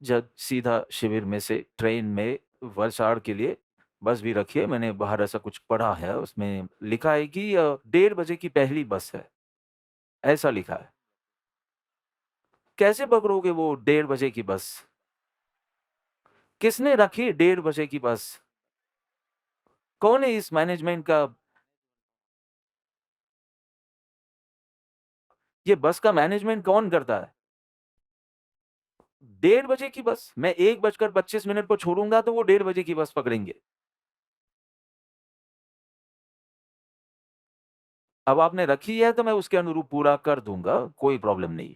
जन सीधा शिविर में से ट्रेन में वलसाड के लिए बस भी रखिए। मैंने बाहर ऐसा कुछ पढ़ा है, उसमें लिखा है कि 1:30 बजे की पहली बस है, ऐसा लिखा है। कैसे पकड़ोगे वो 1:30 बजे की बस? किसने रखी 1:30 बजे की बस? कौन है इस मैनेजमेंट का? ये बस का मैनेजमेंट कौन करता है? 1:30 बजे की बस, मैं 1:25 को छोड़ूंगा तो वो 1:30 बजे की बस पकड़ेंगे। अब आपने रखी है तो मैं उसके अनुरूप पूरा कर दूंगा, कोई प्रॉब्लम नहीं।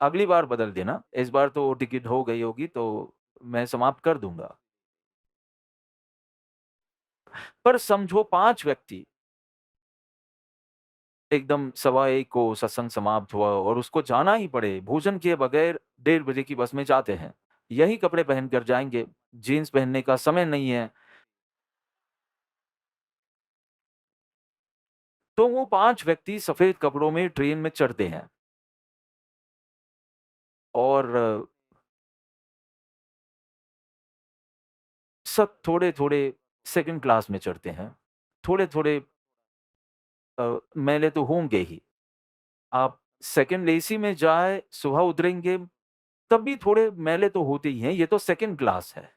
अगली बार बदल देना, इस बार तो टिकट हो गई होगी तो मैं समाप्त कर दूंगा। पर समझो 5 व्यक्ति एकदम 1:15 को सत्संग समाप्त हुआ और उसको जाना ही पड़े, भोजन किए बगैर 1:30 बजे की बस में जाते हैं। यही कपड़े पहनकर जाएँगे, जीन्स पहनने का समय नहीं है। तो वो 5 व्यक्ति सफ़ेद कपड़ों में ट्रेन में चढ़ते हैं और सब थोड़े-थोड़े सेकंड क्लास में चढ़ते हैं। थोड़े-थोड़े मैले तो होंगे ही। आप सेकंड एसी में जाए, सुबह उतरेंगे, तब भी थोड़े मैले तो होते ही हैं, ये तो सेकंड क्लास है।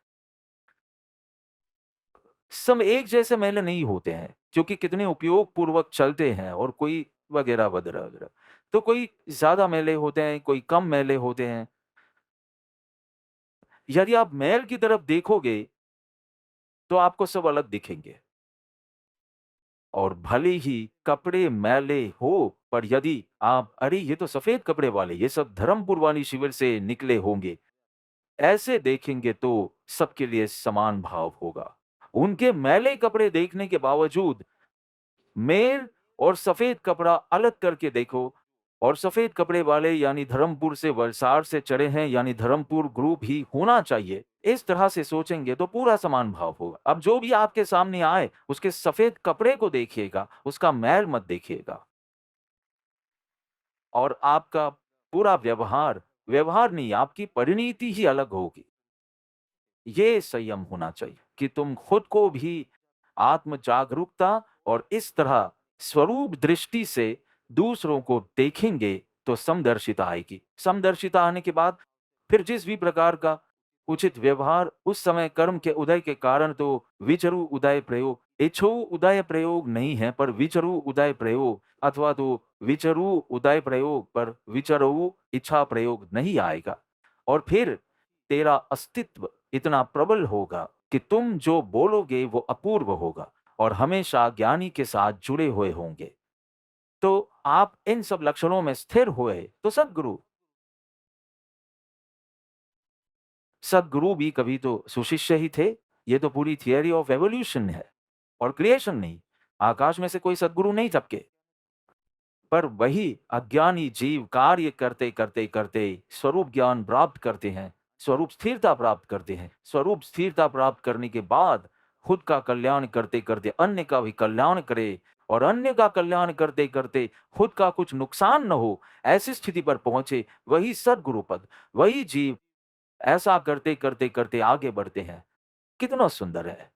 सब एक जैसे मैले नहीं होते हैं, क्योंकि कितने उपयोग पूर्वक चलते हैं और कोई वगैरह-वगैरह। तो कोई ज़्यादा मैले होते हैं, कोई कम मैले होते हैं। यदि आप मैल की तरफ देखोगे, तो आपको सब अलग दिखेंगे और भले ही कपड़े मैले हो, पर यदि आप अरे! ये तो सफ़ेद कपड़े वाले, ये सब धर्मपुर वाली शिविर से निकले होंगे, ऐसे देखेंगे तो सबके लिए समान भाव होगा। उनके मैले कपड़े देखने के बावजूद मेल और सफ़ेद कपड़ा अलग करके देखो और सफ़ेद कपड़े वाले यानी धर्मपुर से वलसाड से चढ़े हैं यानी धर्मपुर ग्रुप ही होना चाहिए। इस तरह से सोचेंगे तो पूरा समान भाव होगा। अब जो भी आपके सामने आए, उसके सफ़ेद कपड़े को देखिएगा, उसका मैल मत देखिएगा। और आपका पूरा व्यवहार, व्यवहार नहीं आपकी परिणीति ही अलग होगी। ये संयम होना चाहिए कि तुम खुद को भी आत्म जागरूकता और इस तरह स्वरूप दृष्टि से दूसरों को देखेंगे तो समदर्शिता आएगी। समदर्शिता आने के बाद फिर जिस भी प्रकार का उचित व्यवहार उस समय कर्म के उदय के कारण तो विचरु उदय प्रयोग, इच्छो उदय प्रयोग नहीं है पर विचरु उदय प्रयोग अथवा तो विचरु उदय प्रयोग पर विचरु इच्छा प्रयोग नहीं आएगा। और फिर तेरा अस्तित्व इतना प्रबल होगा कि तुम जो बोलोगे वो अपूर्व होगा और हमेशा ज्ञानी के साथ जुड़े हुए होंगे। तो आप इन सब लक्षणों में स्थिर हुए तो सद्गुरु सद्गुरु भी कभी तो सुशिष्य ही थे। ये तो पूरी थियरी ऑफ एवोल्यूशन है और क्रिएशन नहीं। आकाश में से कोई सद्गुरु नहीं टपके। पर वही अज्ञानी जीव कार्य करते स्वरूप ज्ञान प्राप्त करते हैं, स्वरूप स्थिरता प्राप्त करते हैं। स्वरूप स्थिरता प्राप्त करने के बाद खुद का कल्याण करते अन्य का भी कल्याण करे और अन्य का कल्याण करते खुद का कुछ नुकसान न हो, ऐसी स्थिति पर पहुंचे, वही सद्गुरु पद। वही जीव ऐसा करते आगे बढ़ते हैं। कितना सुंदर है।